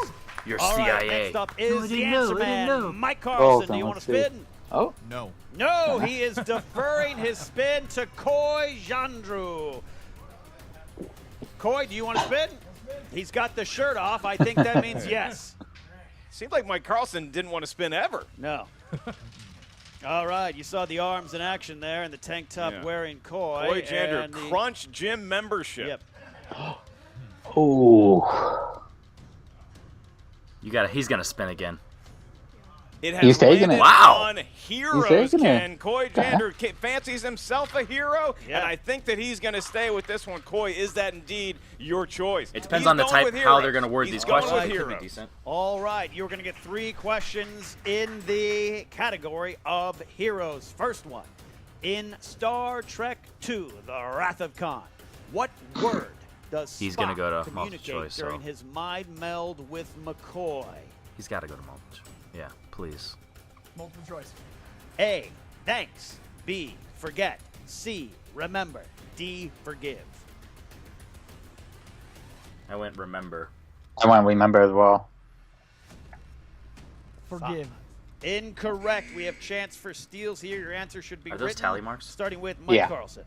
You're All right, CIA. next up is the didn't know, answer I didn't know. man, Mike Both Carlson. of Do you them, want to let's see. spin? Oh. No. No, he is deferring his spin to Coy Jandreau. Coy, do you want to spin? He's got the shirt off. I think that means yes. Seemed like Mike Carlson didn't want to spin ever. No. All right, you saw the arms in action there and the tank top Yeah. wearing Coy. Boy Jander, and the- Crunch Gym membership. Yep. Ooh. He's gonna spin again. It has He's taking landed it. Wow. on heroes, taking Ken. it. Coy Jander fancies himself a hero, Yeah. and I think that he's going to stay with this one. Coy, is that indeed your choice? It depends He's on the going type, with how heroes. they're gonna word He's these going questions. with Could be heroes. decent. All right, you're going to get 3 questions in the category of heroes. First one, in Star Trek II, The Wrath of Khan, what word does He's Spock gonna go to multiple communicate choice, so- during his mind meld with McCoy? He's got to go to multiple. Yeah, please. Multiple choice. A, thanks. B, forget. C, remember. D, forgive. I went remember. I want to remember as well. Forgive. Incorrect. We have chance for steals here. Your answer should be Are those written, tally marks? starting with Mike Yeah. Carlson.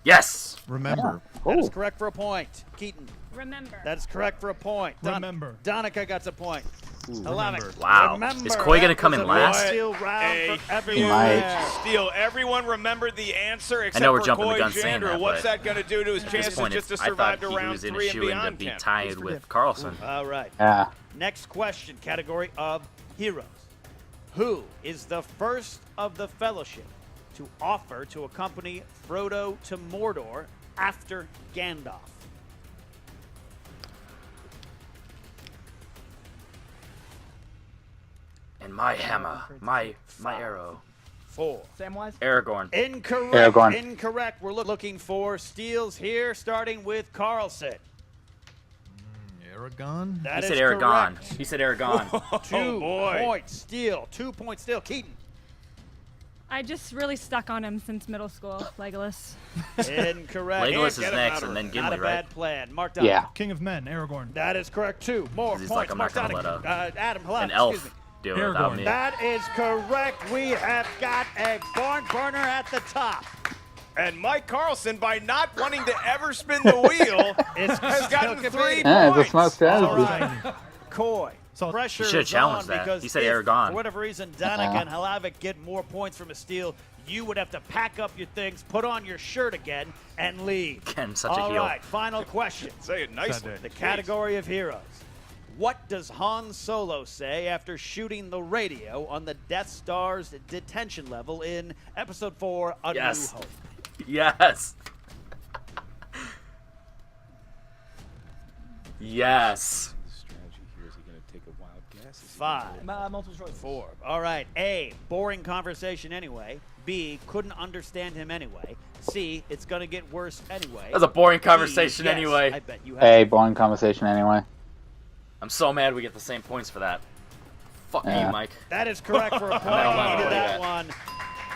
Yes. Remember. That is Oh, correct for a point. Keaton. Remember. That is correct for a point. Remember. Donica got a point. Remember. Wow. Remember, Is Coy gonna that come was in a last? steal round for everyone. might. Steele, everyone remembered the answer except know we're for jumping the Coy gun saying Jander. that, What's but that going to do to his At this chances point, just to I survive thought to he round was in a 3 and shoe in to beyond, be Ken? tied with Carlson. All right. yeah. Next question, category of heroes. Who is the first of the Fellowship to offer to accompany Frodo to Mordor after Gandalf? And my hammer, my arrow. 4. Samwise? Aragorn. Incorrect. Aragorn. Incorrect. We're looking for steals here, starting with Carlson. Aragon? That He is said Aragon. correct. He said Aragon. 2 boy. points steal. 2 points steal. Keaton. I just really stuck on him since middle school, Legolas. Incorrect. Legolas is get him next, out of and then it. Not Gimli, a right? bad plan. Mark Donovan. Yeah. King of Men, Aragorn. That is correct. 2 more 'Cause he's points. like, I'm Mark not gonna Donovan. let Adam Halal, An elf excuse me. do it without Aragorn. me. That is correct. We have got a barn burner at the top. And Mike Carlson, by not wanting to ever spin the wheel, has gotten 3 Yeah, it's a points. smart strategy. All right. Coy. So- Pressure You should've is challenged on that. because He said if, Aragon. for whatever reason, Danica and Hlavik get more points from a steal, you would have to pack up your things, put on your shirt again, and leave. Ken, such a All heel. right, final question. Say it nicely. The category of heroes. What does Han Solo say after shooting the radio on the Death Star's detention level in Episode 4, A Yes. New Hope? Yes. Yes. Strategy here, is he going to take a wild guess? 5. Multiple choice. 4. All right. A, boring conversation anyway. B, couldn't understand him anyway. C, it's going to get worse anyway. That's a boring D, conversation yes, anyway. I bet you have. Hey, boring conversation anyway. I'm so mad we get the same points for that. Fuck Yeah. you, Mike. That is correct for a point. I don't You wanna needed play that that. one.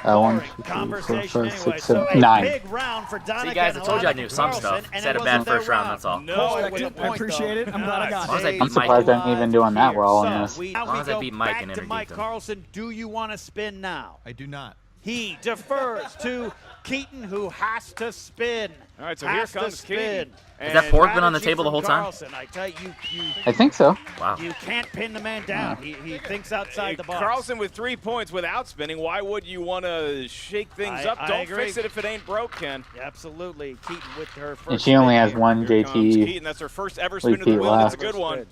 1, Boring 2, 3, 4, conversation 5, anyway. 6, So 7, a 9. big round for Donica. See, guys, I and told you I Hlavik knew and some Carlson, stuff. and Said it a bad wasn't their first round, that's all. No, I it was a point, appreciate it. I'm glad I got As long as I it. beat I'm surprised Mike. I'm even doing that well in So this. we, As long as I go beat Mike back in to Mike Innergeekdom. Carlson. Do you want to spin now? I do not. He defers to Keaton, who has to spin. All right, so here Has to comes spin. Keaton. Has that pork been on the Strategy table the from whole time? Carlson. I tell you, I think so. Wow. you can't pin the man down. He thinks outside the box. Carlson with 3 points without spinning. Why would you want to shake things up? I Don't agree. fix it if it ain't broke, Ken. Absolutely. Keaton with her first And she only spin has here. one Here comes JT. Keaton. That's her first ever spin of the Repeat wheel. That's a last. good one. Spin.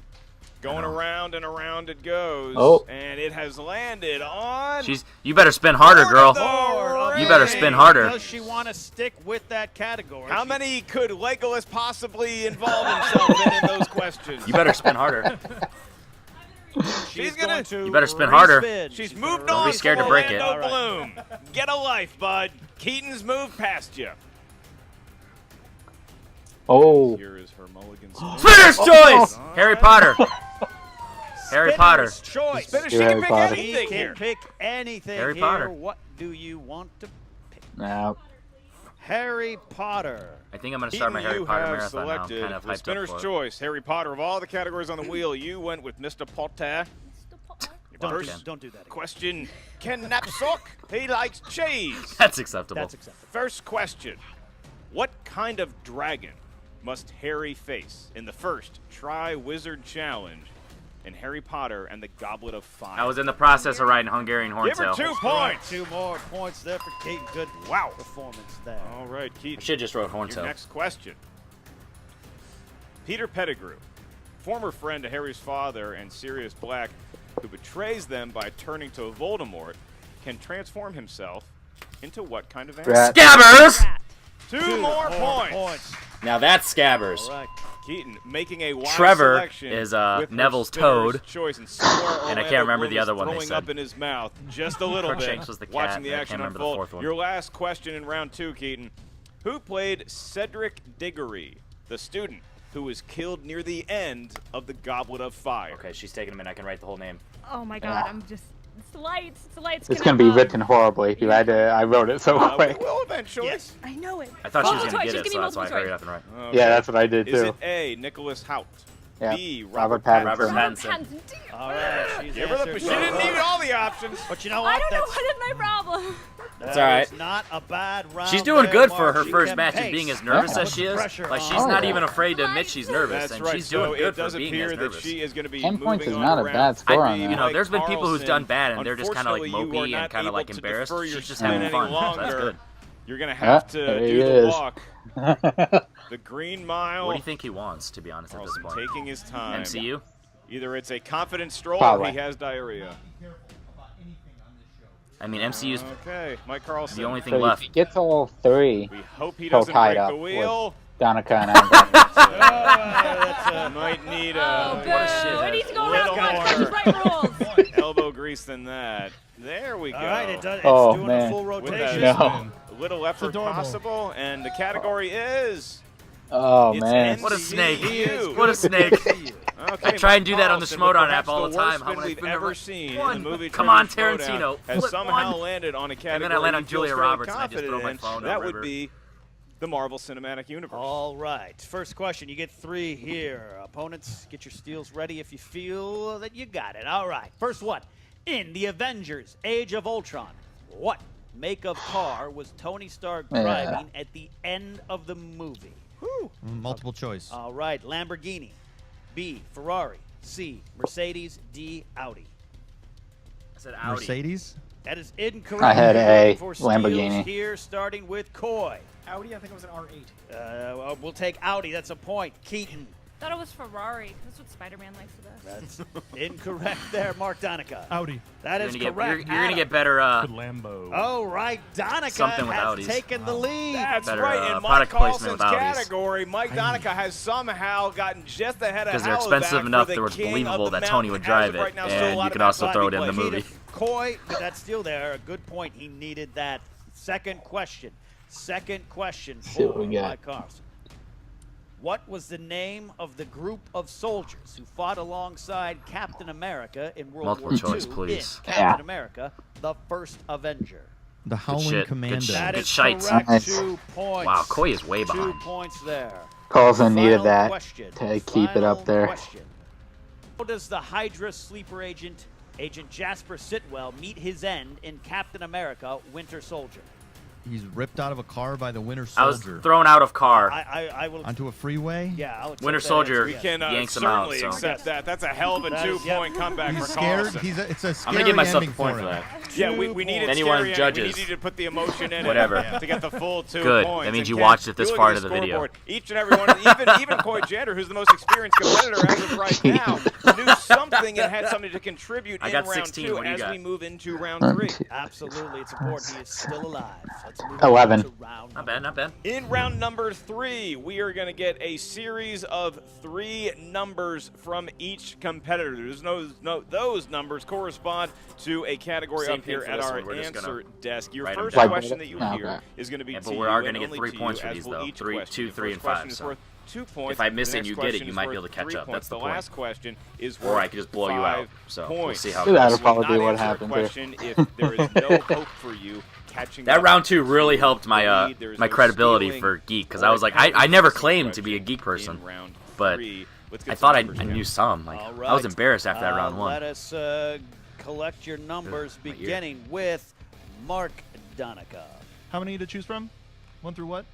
Going around and around it goes. Oh. And it has landed on. You better spin harder, girl. Lord, You better spin harder. Does she want to stick with that category? How many could Legolas possibly involve himself in those questions? You better spin harder. She's gonna- going to You better spin harder. respin. She's gonna moved Don't on be scared from to break it. Orlando All right. Bloom. Get a life, bud. Keaton's moved past you. Oh. Here is her mulligan. Spinner's choice! Harry Potter. Harry Potter. Spinner's choice. Spinner, she Do can Harry pick Potter. She anything can here. pick anything Harry here. Potter. What do you want to pick? No. Harry Potter. I think I'm going to start my Keaton, Harry you Potter have marathon now. I'm selected kind of the hyped spinner's up for it. choice. Harry Potter. Of all the categories on the wheel, you went with Mr. Potter. Ken. Don't do that again. Question: Ken Napsok? He likes cheese. That's acceptable. That's acceptable. First question: what kind of dragon must Harry face in the first Tri-Wizard Challenge in Harry Potter and the Goblet of Fire? I was in the process of writing Hungarian Give her Horntail. 2 points. 2 more points there for Keaton. Good performance there. All right, I Keaton. should just wrote Your Horntail. next question. Peter Pettigrew former friend to Harry's father and Sirius Black, who betrays them by turning to Voldemort, can transform himself into what kind of animal? Scabbers! Two more points. Now that's Scabbers. All right. Keaton making a wild Trevor selection is with Neville's her spinner's Toad. choice, and I can't remember the other one they throwing said. up in his mouth just a little bit. Crookshanks was the cat, watching the but I action can't remember the unfold. fourth one. Your last question in round 2, Keaton. Who played Cedric Diggory, the student who was killed near the end of the Goblet of Fire? Okay, she's taking a minute. I can write the whole name. Oh my god, I'm just. It's lights. It's lights. It's gonna be written horribly. I wrote it so quick. We will eventually. Yes. I know it. I thought she was Multiple going to choice, get it, just so give me that's why I multiple hurried up and right. Okay. Yeah, that's what I did Is too. it A, Nicholas Hoult? Yeah. B, Robert Robert Pattinson. Pattinson. All right, she's Give her the. answered She didn't so need wrong. all the options. But you know I what? don't know That's, what is my problem. It's all right. not a bad round. She's doing there, good for Mark. her She first can match and pace. being as nervous Yeah. as she is. Pressure Like, she's on. not Oh, even yeah. afraid to admit she's nervous, That's and right. she's So doing good it does for being appear as that nervous. she is going to be 10 points moving is on not to a round bad score on three. that. You know, there's been Mike people who's done Carlson, bad, and they're just kind of like unfortunately, you are mopey and not kind of able like to embarrassed. defer your She's just spin having any fun. So that's longer. good. You're going to have to there do he the is. walk. The Green Mile. What do you think he wants, to be honest, at this Carlson point? taking his time. MCU? Either it's a confident stroll Probably. or he has diarrhea. I mean, MCU's Okay, Mike Carlson. the only thing So if left. he gets all 3, We hope he he'll doesn't tie it break up the wheel. with Donica and I. Might need Oh, a boo! shithead. It needs to go Little around more. right rules. elbow grease than that. There we go. All right, it's Oh, doing man. a full With rotation. that No. little effort adorable. possible, and the category is. Oh It's man. What a snake. MCU. What a snake. Okay, I try and Mike do that on the Carlson, Schmoedown with app perhaps all the time. worst How spin many we've spin ever ever- seen One. in the movie Come Trivia on, Schmoedown Tarantino. has Flip somehow one. landed on a category then I land on he feels Julia fairly Roberts and I just confident throw my in. phone That over would her. be the Marvel Cinematic Universe. All right. First question. You get 3 here. Opponents, get your steals ready if you feel that you got it. All right. First one. In the Avengers Age of Ultron, what make of car was Tony Stark Yeah. driving at the end of the movie? Multiple choice. All right. Lamborghini. B. Ferrari. C. Mercedes. D. Audi. I said Audi. Mercedes? That is incorrect. I had A, Looking for steals Lamborghini. Here, starting with Coy. Audi, I think it was an R8. We'll take Audi. That's a point. Keaton. Thought it was Ferrari. That's what Spider-Man likes the best. That's incorrect there. Mark Donica. Audi. That You're is gonna get, correct. you're gonna Adam. get better. Good Lambo. All right, Donica Something with has Audis. taken the lead. That's Better, right. In Mike product placement Carlson's with Audis. category, Mike Donica has somehow gotten just ahead of Because they're Hollaback expensive for enough the that it's king of believable the that Tony mountain. would As drive of right it, now, still a and lot you of can that also lobby throw it in the play. movie. Coy, with that steal there, a good point. He needed that. Second question. Second question See what for we got. Mike Carlson. What was the name of the group of soldiers who fought alongside Captain America in World Multiple War choice, II please. in Captain Yeah. America, the First Avenger? The Howling shit. Good Commando. shit. That Good is shites. correct. Nice. 2 points. Wow, Koi is way 2 behind. points there. Carlson needed Final that question. to keep it up Final there. question. How does the Hydra sleeper agent, Agent Jasper Sitwell, meet his end in Captain America Winter Soldier? He's ripped out of a car by the Winter I was Soldier thrown out of car. I will. onto a freeway. Yeah, I'll accept Winter that Soldier. answer, We yes. can yanks him out, certainly so. accept that. That's a hell of a That is- 2-point comeback He's for scared. Carlson. It's a scary I'm gonna give myself ending a point for him. that. Yeah, 2 we needed points. Anyone scary, judges. We needed to put the emotion in Whatever. it to get the full 2 Good. points. That means And you Ken, watched it this if you far look into at the video. scoreboard, Each and every one, even Coy Jander, who's the most experienced competitor as of right now, knew something and had something to contribute I in got round 16. 2 What do you as got? we move into round 3. Absolutely, it's important. He is still alive. Let's move 11. on to round Not bad, not bad. In round number 3, we are going to get a series of 3 numbers from each competitor. Those numbers correspond to a category Same up here thing for at this our one. We're just answer gonna desk. Your write 'em first down. question that you Okay. hear is going to be Yeah, to but we you are and gonna get only 3 to points you, for as these, will though. each 3, question. 2, Your 3, first and 5. question is So worth 2 points. if I miss The it and you next get it, question you is might be worth able to catch 3 up. That's points. the The point. last question is Or worth I could just blow you out. 5 So we'll points. see how it That'll goes. You will probably be not what answer a happens here. question if there is no hope for you catching That up. round 2 really helped my There is my no credibility stealing for geek because or I was like, I counting never this claimed to be a question geek person, in round but 3. Let's get I some thought I numbers knew down. some. Like All I was right. embarrassed after that round 1. Let us collect your numbers, my ear. beginning with Mark Donica. How many to choose from? 1 through what?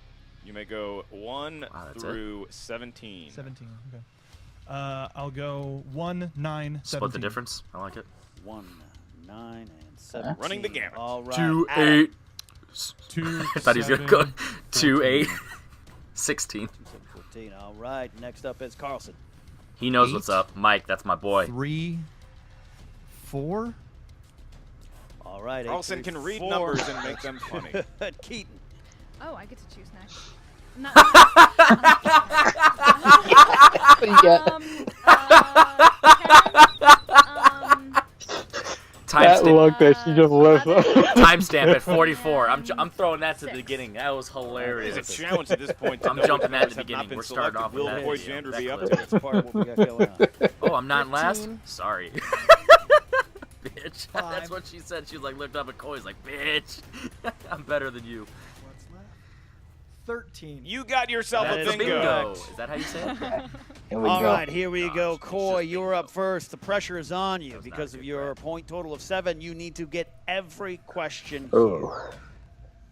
You may go 1 that's it? through 17. 17. Okay. I'll go 1, 9, 17. Split the difference. I like it. 1, 9, and 17. Running the gamut. All right. 2, Adam. 8. 2, I thought he was gonna go 7, 2, 8, 14. 16. 2, 7, 14. All right. Next up is Carlson. He knows what's up. Mike, that's my boy. 3, 4. All right. Carlson can read numbers and make them funny. Keaton. Oh, I get to choose next. I'm not. That look that she just left. Timestamp at 44. I'm throwing that to the beginning. That was hilarious. It's a challenge at this point. I'm jumping that at the beginning. We're starting off with Will that. Boy video. Jander be That up clip. to it? Part of what we got going on. Oh, I'm not in last? 15. Sorry. Bitch. 5. That's what she said. She was like, looked up at Coy's like, bitch. I'm better than you. What's left? 13. You got yourself That's a bingo. Is that how you say it? Here we All go. right, here we go. Coy, you're up first. The pressure is on you because of your point total of 7. You need to get every question here. Ooh.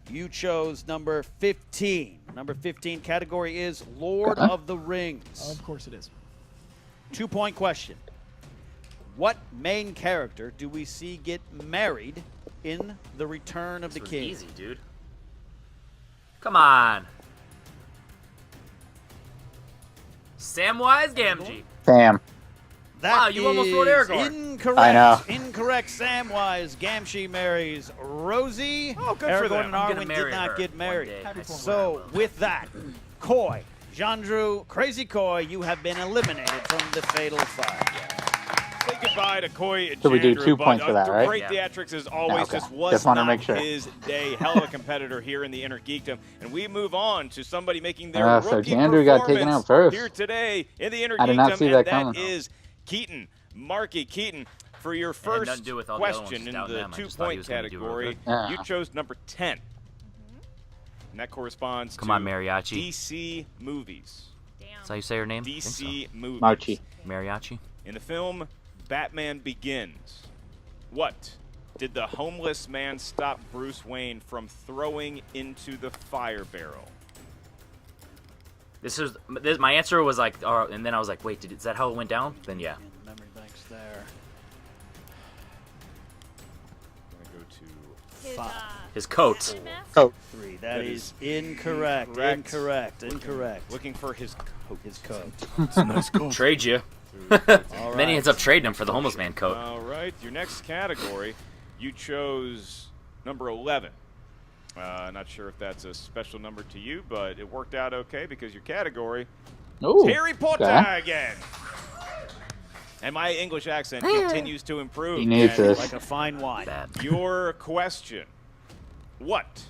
You chose number 15. Number 15 category is Lord of the Rings. Of course it is. 2-point question. What main character do we see get married in The Return of the This was King? easy, dude. Come on. Samwise Gamgee. Sam. That Wow, you almost wrote is Aragorn. Incorrect. I know. Incorrect. Samwise Gamgee marries Rosie. Oh, good for Aragorn them. and I'm gonna Arwen marry did not her get one married. day. Happy I for him. swear I So will. with that, Coy, Jandrew, Crazy Coy, you have been eliminated from the Fatal 5. Say goodbye to Coy and So we do Jandrew, 2 but, points for that, right? Great Yeah. theatrics as always. Okay. Just was Just wanted to not make sure. his day. Hell of a competitor here in the Innergeekdom. And we move on to somebody making their So rookie Jandrew got taken performance out first. here today in the Innergeekdom. I did not see that and coming. that is Keaton. Marky Keaton, for your It had nothing first to do with all the other ones, question just in down the them. I just thought he 2-point was gonna do real category, good. Yeah. you chose number 10. And that corresponds Come to on, Mariachi. DC movies. That's Damn. how you say her name? DC movies. Marchi. Mariachi. In the film Batman Begins, what did the homeless man stop Bruce Wayne from throwing into the fire barrel? My answer was like, and then I was like, wait, is that how it went down? Then yeah. The memory bank's there. I'm going to go to His, 5. His coat. mask? Oh. 3. That That is is incorrect. incorrect. Incorrect. looking for his coat. His coat. It's a nice coat. Trade you. All Then he right. ends up trading him for the homeless man coat. All right, your next category, you chose number 11. Not sure if that's a special number to you, but it worked out okay because your category Ooh. Harry Potter Okay. again. And my English accent continues to improve. He needs And this. Like a fine wine. Bad. Your question: what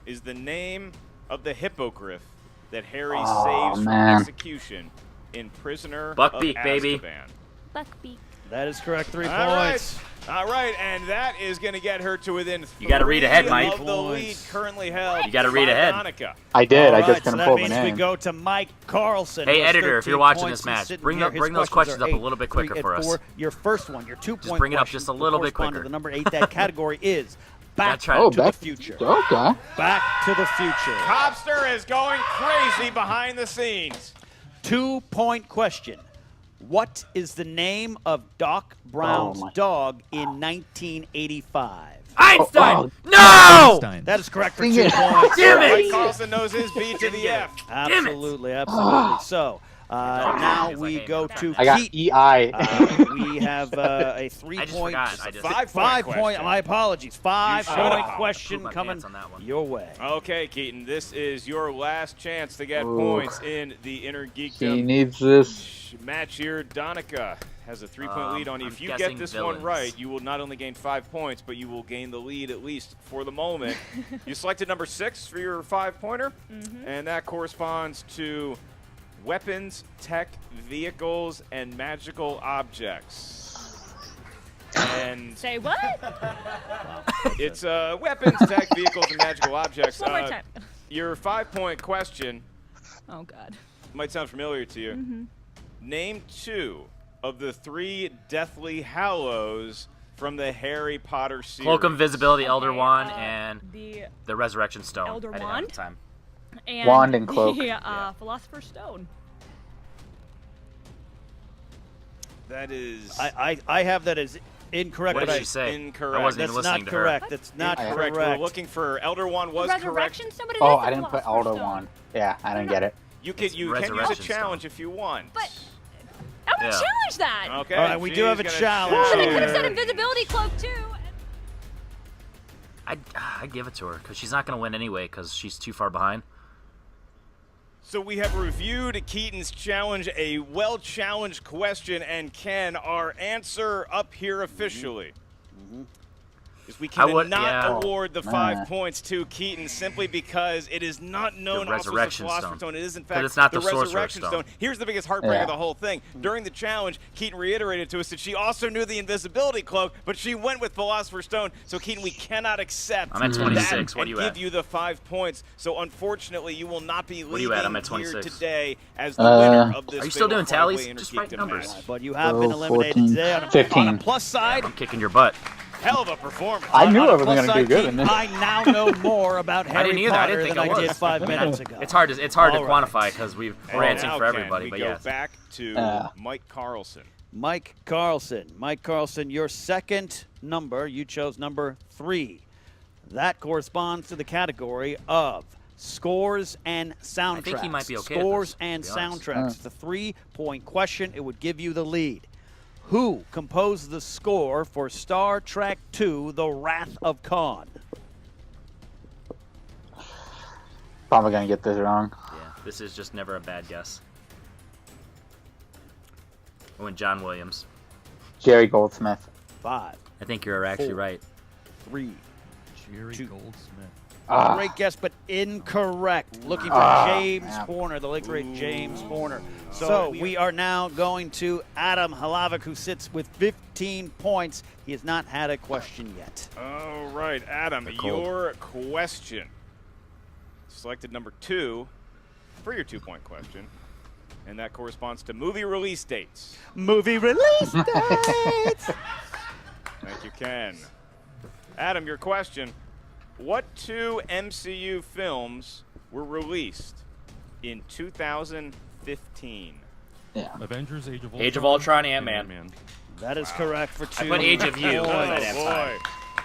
is the name of the hippogriff that Harry saves man. from execution in Prisoner Buckbeak, of baby. Azkaban? Buckbeak. That is correct. 3 All right. points. All right, and that is going to get her to within You gotta read ahead, 3 Mike. of the lead currently held. You gotta read by ahead. Donica. I did. All I right, just so couldn't that pull the means name. we go to Mike Carlson. Hey, who has editor, if 13 you're watching points. this He's match, sitting bring here. up- His bring those questions questions are up a little bit 8, 3, quicker and for us. 4. Your first one, your 2-point bring it up question just a will little bit correspond to quicker. the number 8. That category is Back That's right. Oh, to the back. Future. Okay. Back to the Future. Copster is going crazy behind the scenes. 2-point question. What is the name of Doc Brown's my- dog in 1985? Einstein! Oh, No! Einstein. That is correct for Dang 2 it. points. Damn it! Mike Carlson knows his B to the F. Absolutely, absolutely. So now we go to I got Keith. EI. We have a 3 I just point, forgot. I just- 5 point. question. My apologies. You 5-point should've. question Pooped my coming pants on that one. your way. Okay, Keaton, this is your last chance to get Ooh. points in the Inner He Geekdom needs this. match here. Donica has a 3-point lead on you. I'm If you get guessing this villains. one right, you will not only gain 5 points, but you will gain the lead at least for the moment. You selected number 6 for your 5-pointer, and that corresponds to weapons, tech, vehicles, and magical objects. And Say what? it's weapons, tech, vehicles, and magical objects. One more time. Your 5-point question Oh God. might sound familiar to you. Name 2 of the 3 Deathly Hallows from the Harry Potter series. Cloak of Invisibility, Elder Okay, Wand, and the the Resurrection Stone. Elder I didn't Wand? have time. and Wand and cloak. the Philosopher's Stone. That is I have that as incorrect. What but did I- she say? incorrect. I wasn't That's even listening not to her. correct. That's not correct. correct. We're looking for Elder Wand was correct. Resurrection Stone, but it Oh, is the I didn't put Philosopher's Elder Stone. Wand. Yeah, I didn't get it. You can use a Resurrection challenge if you want. But I'm going to challenge that. Okay. All right, we do have a challenge. But I could have said invisibility cloak, too. I'd give it to her, because she's not going to win anyway, because she's too far behind. So we have reviewed Keaton's challenge, a well-challenged question, and Ken, our answer up here officially is we cannot award the 5 points to Keaton simply because it is not known also as the Philosopher's Stone. It is, in fact, it's not the the Resurrection Stone. Here's the biggest heartbreak of the whole thing. During the challenge, Keaton reiterated to us that she also knew the invisibility cloak, but she went with Philosopher's Stone. So, Keaton, we cannot accept I'm at 26. What are you and at? give you the 5 points. So, unfortunately, you will not be leaving I'm at here 26. today as the winner of this. Are you still doing tallies? Just write Innergeekdom numbers. match. But you have been eliminated 14, today on a 15. plus side. I'm kicking your butt. Hell of a performance. I knew On I a was plus going to do side, good. Keaton, I now know more about I Harry didn't either. I Potter didn't think than I I was. did 5 minutes ago. It's hard to All right. quantify because we're answering Now, for Ken, everybody. we But go yes. back to Mike Carlson. Mike Carlson. Mike Carlson, your second number, you chose number 3. That corresponds to the category of scores and soundtracks. I think he might be okay at Scores this, and to be honest. soundtracks. It's a 3-point question. It would give you the lead. Who composed the score for Star Trek II, The Wrath of Khan? Probably going to get this wrong. Yeah, this is just never a bad guess. I went John Williams. Jerry Goldsmith. 5, I think you're actually 4, right. 3. Jerry 2. Goldsmith. Great guess, but incorrect. Looking for James Horner, the late great James Horner. So we are now going to Adam Halavic, who sits with 15 points. He has not had a question yet. All right, Adam, your question. Selected number 2 for your 2-point question, and that corresponds to movie release dates. Movie release dates! Thank you, Ken. Adam, your question. What 2 MCU films were released in 2015? Yeah. Avengers, Age of Ultron. Age of Ultron, Ant-Man. That is correct for 2. I put Age of You. Oh, boy.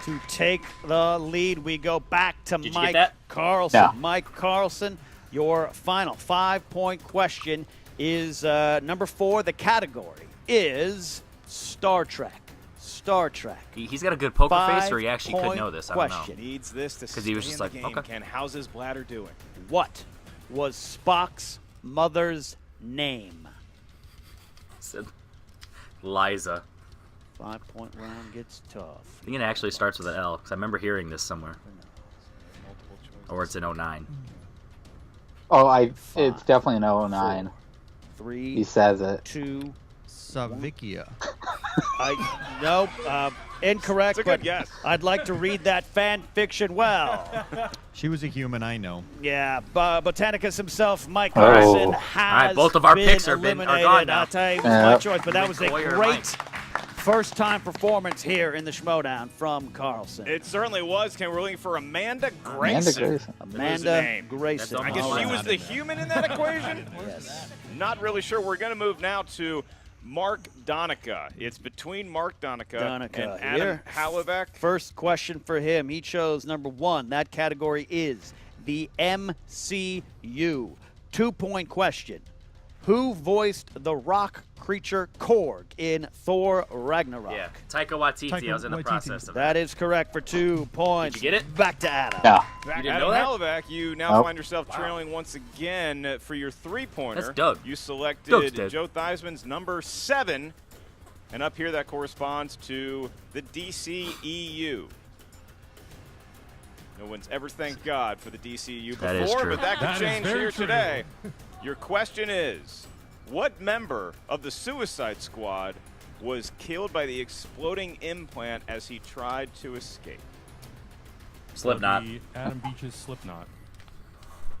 To take the lead, we go back to Did you Mike get that? Carlson. Yeah. Mike Carlson, your final 5-point question is number 4. The category is Star Trek. Star Trek. He's got a good poker face, or he actually could know this. I don't know. Question. Needs this to stay he was just in like, the game. okay. Ken, how's his bladder doing? What was Spock's mother's name? Said Liza. 5-point round gets tough. I think it actually starts with an L, because I remember hearing this somewhere. Or it's an 09. Oh, it's definitely an 09. 3. He says it. 2. Savikia. Nope. Incorrect. It's a good but guess. I'd like to read that fan fiction well. She was a human, I know. Yeah, Botanicus himself, Mike Carlson, has All right, both of our been picks are eliminated. gone now. I'll tell you, it was my choice, but that was a McCoy or great first-time performance here in the Schmoedown from Carlson. It certainly was, Ken. We're looking for Amanda Grayson. Amanda Grayson. I guess All she right. was the human in that equation? Yes. Not really sure. We're going to move now to Mark Donica. It's between Mark Donica and Adam here. Halavic. First question for him. He chose number 1. That category is the MCU. 2-point question. Who voiced the rock creature Korg in Thor Ragnarok? Yeah, Taika Waititi. I was in the process of That is correct for 2 points. Did you get it? Back to Adam. Yeah. You didn't Adam know that? Halavic, you now Nope. find yourself trailing once again for your 3-pointer. That's Doug. You selected Doug's dead. Joe Theismann's number 7, and up here that corresponds to the DCEU. No one's ever thanked God for the DCEU That is before, true. but that could That is change very here true. today. Your question is, what member of the Suicide Squad was killed by the exploding implant as he tried to escape? Slipknot. Adam Beach's Slipknot.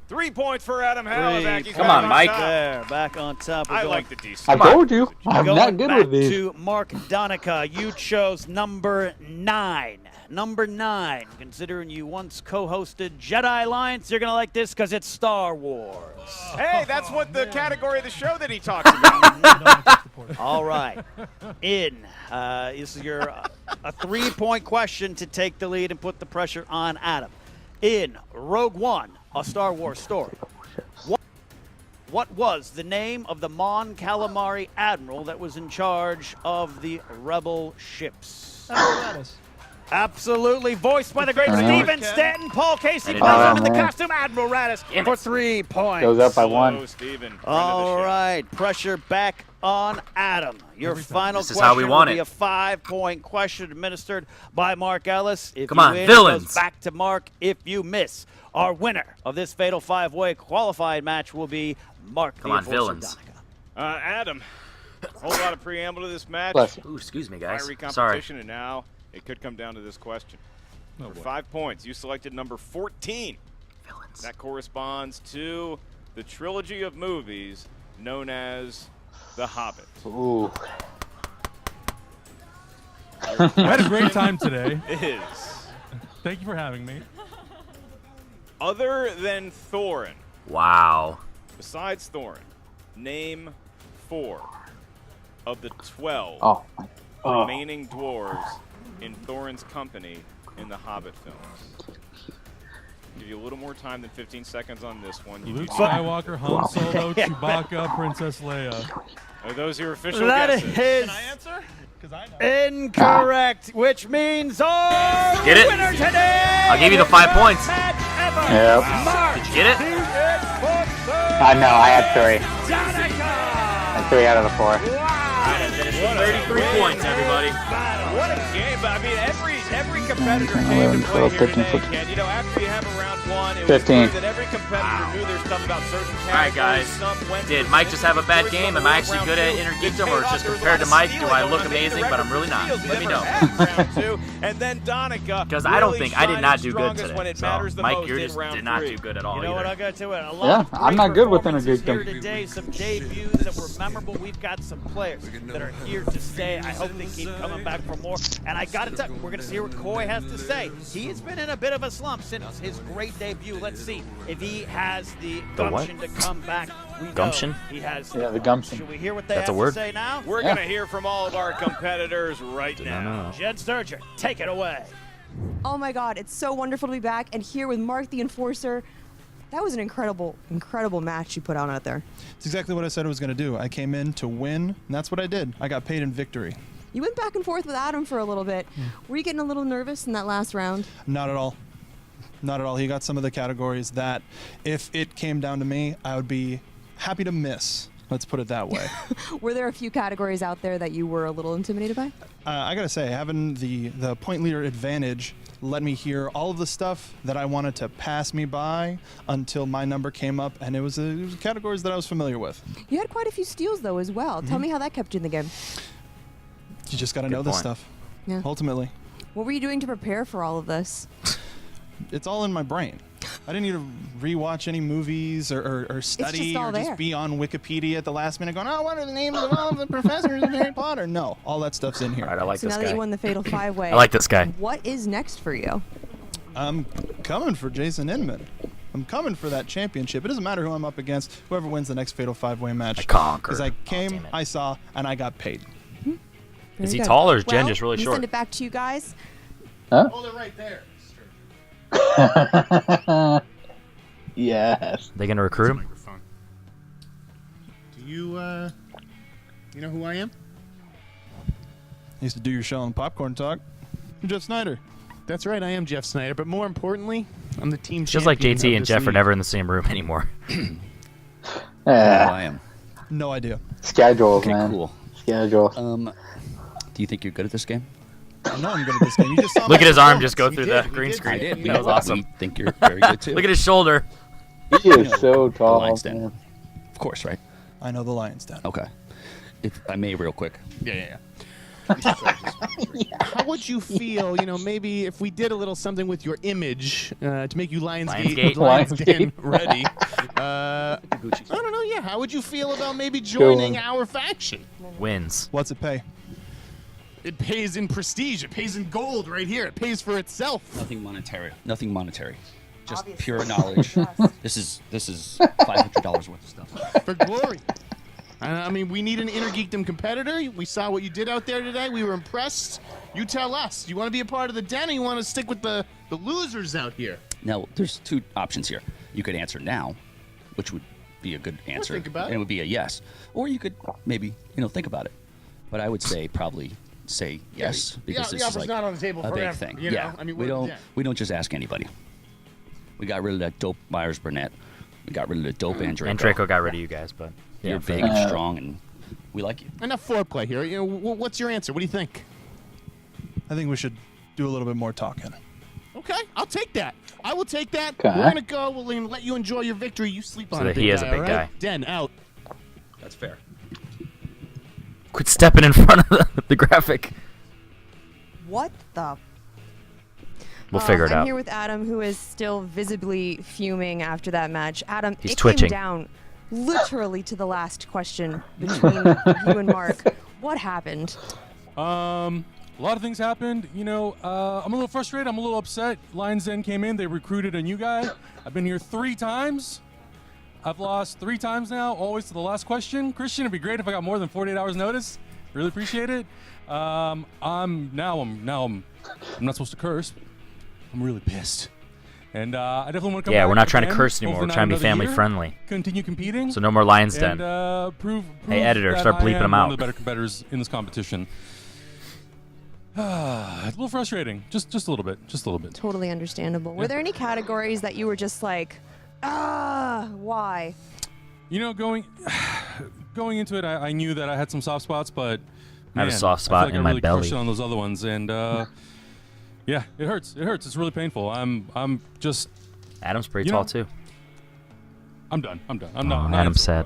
3 points for Adam Halavic. He's Come back on, Mike. top. There, back on top. We're I going, like the DC. I told you. I'm going not good back with these. to Mark Donica. You chose number 9. Number 9. Considering you once co-hosted Jedi Alliance, you're going to like this because it's Star Wars. Hey, that's what the category of the show that he talks about. All right. This is your a 3-point question to take the lead and put the pressure on Adam. In Rogue One, a Star Wars story, What was the name of the Mon Calamari admiral that was in charge of the rebel ships? Apparatus. Absolutely, voiced by the great Uh-huh. Steven Stanton. Paul Casey didn't does know him in the that. costume, Admiral Radis, Damn for it. 3 points. Goes up by Hello, 1. Steven. Friend of the All show. right, pressure back on Adam. Your final This is question how we want will be it. a 5-point question administered by Mark Ellis. If Come you on, win, villains. It goes back to Mark. If you miss, our winner of this Fatal 5-Way qualified match will be Mark Come the on, Enforcer villains. Donica. Adam, a whole lot of preamble to this match. Bless you. Ooh, excuse me, guys. Fiery Sorry. competition, and now it could come down to this question. For 5 points, you selected number 14. Villains. That corresponds to the trilogy of movies known as The Hobbit. Ooh. I had a great time today. Is, Thank you for having me. other than Thorin, Wow. besides Thorin, name 4 of the 12 Oh, my. Oh. remaining dwarves in Thorin's company in the Hobbit films. Give you a little more time than 15 seconds on this one. You Luke do- Skywalker, Han Solo, Chewbacca, Princess Leia. Are those your official That guesses? is Answer? Because I know. incorrect, which means our Get it? winner today. I'll give you the 5 points. Yep. Mark Did you get it? the Enforcer I know. I had 3. Donica. And 3 out of the 4. 33 points, everybody. What a game! I mean, every competitor came to play 12, here 13, today. 14. Ken, you know, after you have a round 1, it 15. was clear that every competitor knew their stuff about certain categories. All right, guys. Some went Did for Mike just have a bad some game? Am were I actually round good at 2. Innergeekdom, It or paid off. just There was a compared lot to of Mike, do stealing I going look on. They hit amazing? the But I'm record really for not. steals. Let me You know. never had round 2. And then Donica 'Cause I don't really think- I did shining not do good strongest today, when it so, matters the Mike, most you in just round did not 3. do good at all You know what, either. I'll go to it. A lot Yeah, of I'm great not good with performances Innergeekdom. here today. Some debuts that were memorable. We've got some players that are here to stay. I hope they keep coming back for more. And I got to tell you, we're going to see what Coy has to say. He has been in a bit of a slump since his great debut. Let's see if he has the The what? gumption to come back. We know Gumption? He has. Yeah, the gumption. Should we hear what they That's a have word? to say now? We're Yeah. going to hear from all of our competitors right now. Jen Sturger, take it away. Oh my God, it's so wonderful to be back and here with Mark the Enforcer. That was an incredible, incredible match you put on out there. It's exactly what I said I was going to do. I came in to win, and that's what I did. I got paid in victory. You went back and forth with Adam for a little bit. Were you getting a little nervous in that last round? Not at all. Not at all. He got some of the categories that, if it came down to me, I would be happy to miss. Let's put it that way. Were there a few categories out there that you were a little intimidated by? I gotta say, having the point leader advantage let me hear all of the stuff that I wanted to pass me by until my number came up, and it was categories that I was familiar with. You had quite a few steals though as well. Tell me how that kept you in the game. You just gotta Good know this point. stuff. Yeah. Ultimately, What were you doing to prepare for all of this? it's all in my brain. I didn't need to rewatch any movies or study just all or there. just be on Wikipedia at the last minute going, oh, what are the names of all the professors of Harry Potter? No, all that stuff's in here. All right, I like So this now that guy. you won the Fatal 5-Way, I like this guy. what is next for you? I'm coming for Jason Inman. I'm coming for that championship. It doesn't matter who I'm up against. Whoever wins the next Fatal 5-Way match. I conquer. Because I Oh, came, damn it. I saw, and I got paid. Very Is he good. tall or is Jen Well, just really we short? send it back to you guys. Hold it right there. Yes. They gonna recruit him? Microphone. Do you know who I am? I used to do your show on Popcorn Talk. I'm Jeff Snyder. That's right, I am Jeff Snyder, but more importantly, I'm the team It's just like champion JT of and this Jeff are league. never in the same room anymore. I am. No idea. Schedules, Okay, man. cool. Schedules. Do you think you're good at this game? I know I'm good at this game. You just saw Look my at his arm performance. just go We through did, the we green did. screen. I did. That was awesome. We think you're very good too. Look at his shoulder. He is so The tall. lion's den. man. Of course, right? I know the Lions Den. Okay. If I may, real quick. Yeah. How would you feel, maybe if we did a little something with your image to make you Lionsgate. Lions Den Lionsgate. ready? I don't know, yeah. How would you feel about maybe joining our faction? Wins. What's it pay? It pays in prestige. It pays in gold right here. It pays for itself. Nothing monetary. Nothing monetary. Just pure knowledge. This is $500 worth of stuff. For glory. I mean, we need an Innergeekdom competitor. We saw what you did out there today. We were impressed. You tell us. You want to be a part of the den, or you want to stick with the losers out here? Now, there's two options here. You could answer now, which would be a good answer. think about it. And it would be a yes. Or you could maybe, think about it. But I would say probably say yes because the this is offer's like not on the table a big forever, thing. you know? Yeah, I mean, we don't just ask anybody. We got rid of that dope Myers Burnett. We got rid of the dope Andrew. And Draco got rid of you guys, but you're big and strong, and we like you. Enough foreplay here. What's your answer? What do you think? I think we should do a little bit more talking. Okay, I'll take that. I will take that. Okay. We're gonna go. We'll let you enjoy your victory. You sleep on So it. that he is a big all guy. right? Den out. That's fair. Quit stepping in front of the graphic. What the? We'll figure it I'm out. here with Adam, who is still visibly fuming after that match. Adam, He's it twitching. came down literally to the last question between you and Mark. What happened? A lot of things happened. I'm a little frustrated. I'm a little upset. Lions Den came in. They recruited a new guy. I've been here 3 times. I've lost 3 times now, always to the last question. Christian, it'd be great if I got more than 48 hours notice. Really appreciate it. I'm not supposed to curse. I'm really pissed. And I definitely want to come back. Yeah, we're not trying to again, curse anymore. hopefully We're not trying to be another family year. friendly. Continue competing. So no more Lions Den. And prove Hey, editor, that start I bleeping am them one out. of the better competitors in this competition. It's a little frustrating. Just a little bit. Just a little bit. Totally understandable. Were there any categories that you were just like, why? Going into it, I knew that I had some soft spots, but I have a man, soft I spot feel like in I my really belly. crushed it on those other ones, and yeah, it hurts. It hurts. It's really painful. I'm just. Adam's pretty tall too. I'm done. I'm not Adam's answering sad.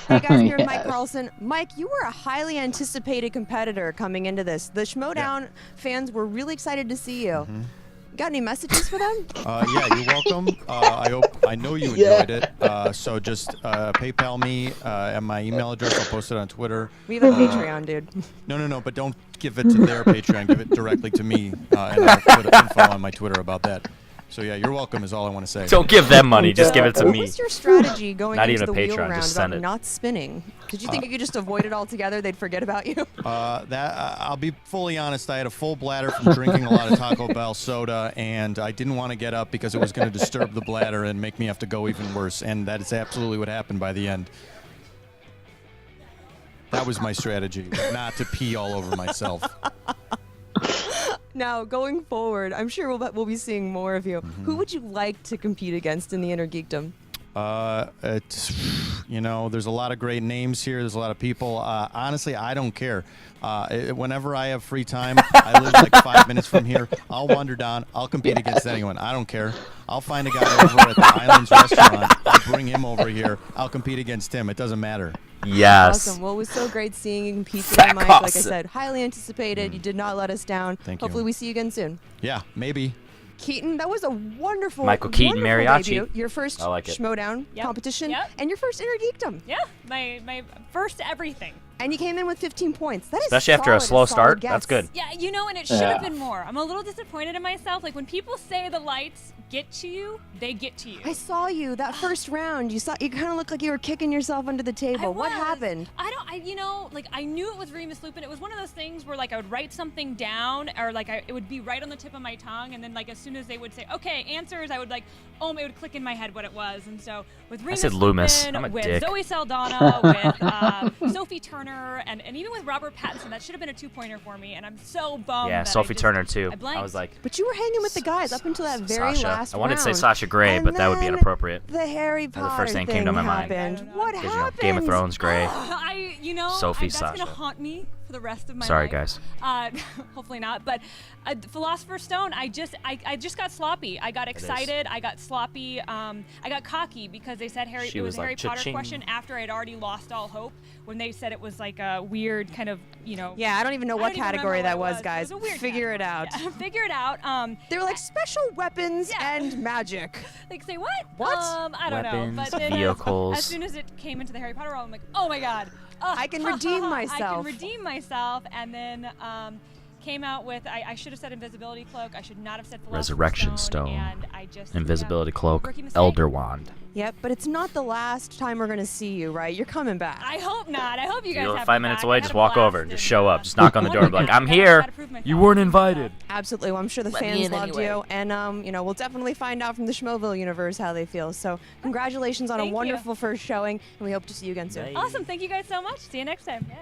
Hey guys, here with Mike Carlson. Mike, you were a highly anticipated competitor coming into this. The Schmoedown fans were really excited to see you. Got any messages for them? Yeah, you're welcome. I know you enjoyed it. So just PayPal me at my email address. I'll post it on Twitter. We have a Patreon, dude. No, but don't give it to their Patreon. Give it directly to me, and I'll put info on my Twitter about that. So yeah, you're welcome is all I want to say. Don't give them money. Just give it to What me. was your strategy going Not into even the a wheel Patreon, round just about send it. not spinning? Did you think you could just avoid it altogether? They'd forget about you? I'll be fully honest. I had a full bladder from drinking a lot of Taco Bell soda, and I didn't want to get up because it was going to disturb the bladder and make me have to go even worse. And that is absolutely what happened by the end. That was my strategy, not to pee all over myself. Now, going forward, I'm sure we'll be seeing more of you. Who would you like to compete against in the Innergeekdom? There's a lot of great names here. There's a lot of people. Honestly, I don't care. Whenever I have free time, I live like 5 minutes from here. I'll wander down. I'll compete against anyone. I don't care. I'll find a guy over at the Islands restaurant. I'll bring him over here. I'll compete against him. It doesn't matter. Yes. Awesome. Well, it was so great seeing you compete today, Mike. Like I said, highly anticipated. You did not let us down. Thank you. Hopefully we see you again soon. Yeah, maybe. Keaton, that was a wonderful, Michael Keaton, wonderful mariachi. debut. Your first I like it. Schmoedown competition and your first Innergeekdom. Yeah, my first everything. And you came in with 15 points. That is Especially after a slow start. That's good. Yeah, and it should have been more. I'm a little disappointed in myself. Like when people say the lights get to you, they get to you. I saw you that first round. You kind of looked like you were kicking yourself under the table. What happened? I knew it was Remus Lupin. It was one of those things where like I would write something down or like it would be right on the tip of my tongue, and then like as soon as they would say okay answers, I would like it would click in my head what it was. And so with Remus Loomis. Lupin, I'm a with dick. Zoe Saldana, with Sophie Turner, and even with Robert Pattinson, that should have been a 2-pointer for me, and I'm so bummed. Yeah, that Sophie Turner too. I blanked. I was like, But you were hanging with the guys up until that very Sasha. last I wanted to say round. Sasha Grey, And but that would be then inappropriate. The Harry That Potter was the first thing that came to my mind. happened. What happened? Game of Thrones Grey. Sophie, that's Sasha. gonna haunt me for the rest of my Sorry, life. guys. Hopefully not. But Philosopher's Stone, I just got sloppy. I got excited. I got sloppy. I got cocky because they said She it was was a Harry like, Potter cha-ching. question after I'd already lost all hope. When they said it was like a weird kind of, Yeah, I don't even know what category that was, guys. It was a weird Figure it out. Yeah, figure it out. They were like special weapons and magic. Like, say what? What? I don't know. Weapons, But then vehicles. as soon as it came into the Harry Potter world, I'm like, oh my god. I can redeem I myself. can redeem myself. And then came out with, I should have said Invisibility Cloak. I should not have said Philosopher's Resurrection Stone. And I just Invisibility Cloak. rookie mistake. Elder Wand. Yep, but it's not the last time we're going to see you, right? You're coming back. I hope not. I hope you If guys you live have 5 me minutes back. away, I just had a walk blast over. Just and, show up. Just knock on the door and be like, I'm here. You weren't invited. Absolutely. Well, I'm sure the Let me fans in loved anyway. you, and we'll definitely find out from the Schmoeville universe how they feel. So, congratulations on Thank a you. wonderful first showing, and we hope to see you again soon. Awesome. Thank you guys so much. See you next time. Yeah.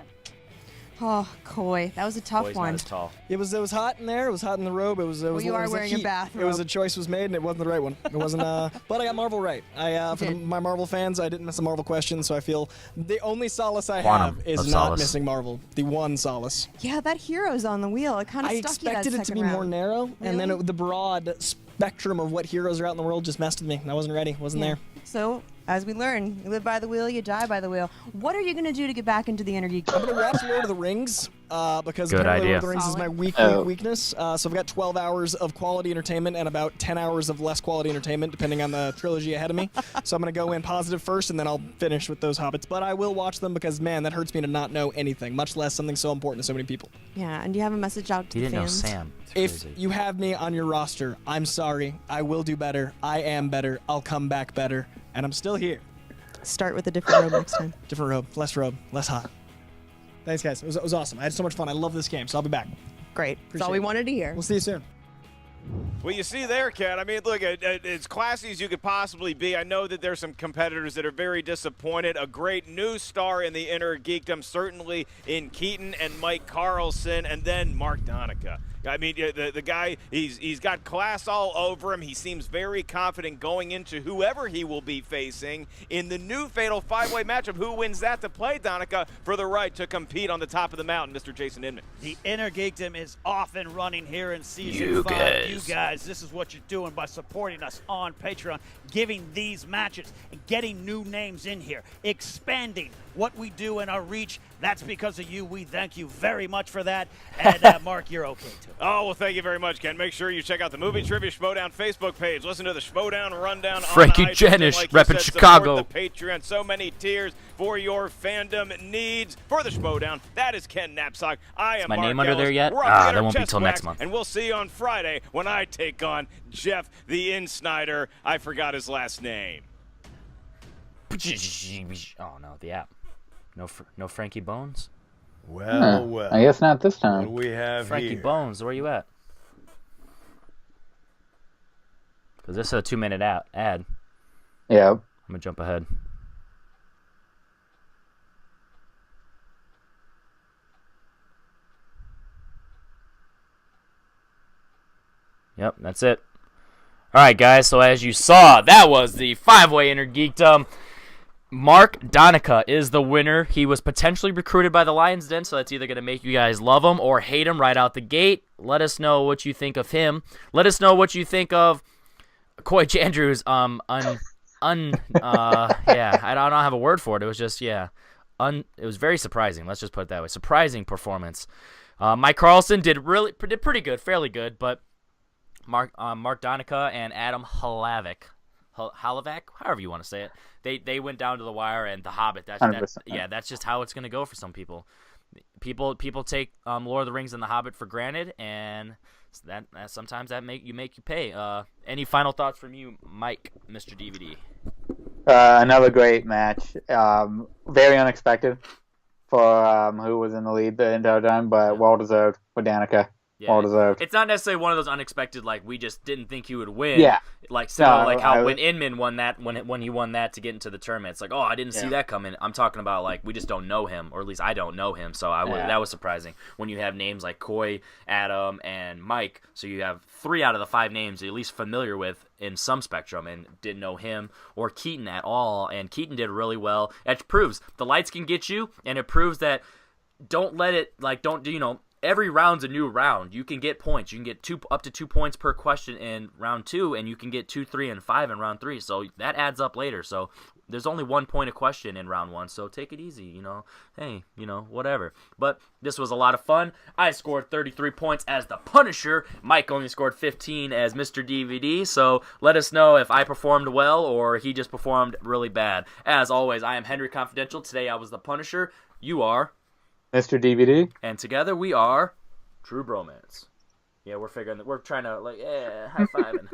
Oh, Coy, that was a tough Boy's one. not as tall. It was hot in there. It was hot in the robe. It was. you are it was wearing heat. a bathrobe. It was a choice was made, and it wasn't the right one. It wasn't. But I got Marvel right. My Marvel fans, I didn't miss a Marvel question, so I feel the only solace I Quantum have is of not solace. missing Marvel. The one solace. Yeah, that hero's on the wheel. It kind of I stuck you that expected it to second be more round. narrow, and then Really? the broad spectrum of what heroes are out in the world just messed with me. I wasn't ready. Wasn't there. So, as we learn, you live by the wheel, you die by the wheel. What are you going to do to get back into the Innergeekdom? I'm gonna watch Lord of the Rings because Good apparently idea. Lord of the Rings is my weakness. So I've got 12 hours of quality entertainment and about 10 hours of less quality entertainment, depending on the trilogy ahead of me. So I'm gonna go in positive first, and then I'll finish with those hobbits. But I will watch them because, man, that hurts me to not know anything, much less something so important to so many people. Yeah, and do you have a message out to He the didn't know fans? Sam. If you have me on your roster, I'm sorry. I will do better. I am better. I'll come back better, and I'm still here. Start with a different robe next time. Different robe, less hot. Thanks, guys. It was awesome. I had so much fun. I love this game, so I'll be back. Great. That's Appreciate all we it. wanted to hear. We'll see you soon. Well, you see there, Kat. I mean, look, as classy as you could possibly be, I know that there's some competitors that are very disappointed. A great new star in the Inner Geekdom, certainly in Keaton and Mike Carlson, and then Mark Donica. I mean, the guy, he's got class all over him. He seems very confident going into whoever he will be facing in the new Fatal 5-Way matchup. Who wins that to play Donica for the right to compete on the top of the mountain, Mr. Jason Inman? The Inner Geekdom is off and running here in Season You 5. guys. You guys, this is what you're doing by supporting us on Patreon, giving these matches and getting new names in here, expanding what we do in our reach. That's because of you. We thank you very much for that. And Mark, you're okay too. Oh, well, thank you very much, Ken. Make sure you check out the Movie Trivia Schmoedown Facebook page. Listen to the Schmoedown Rundown Frankie on iTunes. And Janish, like you repping said, Chicago. Support the Patreon. So many tiers for your fandom needs. For the Schmoedown, that is Ken Knapsack. I am my Mark name under there Ellis. yet? We're off to get That our won't be chests till next waxed, month. And we'll see you on Friday when I take on Jeff the In-Snyder. I forgot his last name. Oh no, the app. No Frankie Bones. Well. I guess not this time. What do we have Frankie here? Bones, where you at? Because this is a 2-minute ad. Yeah. I'm gonna jump ahead. Yep, that's it. All right, guys. So as you saw, that was the 5-Way Inner Geekdom. Mark Donica is the winner. He was potentially recruited by the Lions Den, so that's either going to make you guys love him or hate him right out the gate. Let us know what you think of him. Let us know what you think of Coy Jandrew's yeah, I don't have a word for it. It was just it was very surprising. Let's just put it that way. Surprising performance. Mike Carlson did pretty good, fairly good, but Mark Donica and Adam Halavac, however you want to say it, they went down to the wire, and the Hobbit. That's just how it's gonna go for some people. People take Lord of the Rings and the Hobbit for granted, and that sometimes that make you pay. Any final thoughts from you, Mike, Mr. DVD? Another great match. Very unexpected for who was in the lead the entire time, but well deserved for Danica. Yeah, well deserved. It's not necessarily one of those unexpected, like, we just didn't think he would win. Yeah. Like how when Inman won that, when he won that to get into the tournament, it's like, oh, I didn't see that coming. I'm talking about, like, we just don't know him, or at least I don't know him, so that was surprising. When you have names like Coy, Adam, and Mike, so you have 3 out of the 5 names you're at least familiar with in some spectrum, and didn't know him or Keaton at all, and Keaton did really well. It proves the lights can get you, and it proves that don't let it, like, every round's a new round. You can get points. You can get up to 2 points per question in round 2, and you can get 2, 3, and 5 in round 3. So that adds up later. So there's only 1 point a question in round 1. So take it easy. Hey, whatever. But this was a lot of fun. I scored 33 points as the Punisher. Mike only scored 15 as Mr. DVD. So let us know if I performed well or he just performed really bad. As always, I am Henry Confidential. Today I was the Punisher. You are Mr. DVD. And together we are True Bromance. Yeah, we're trying to, high-fiving.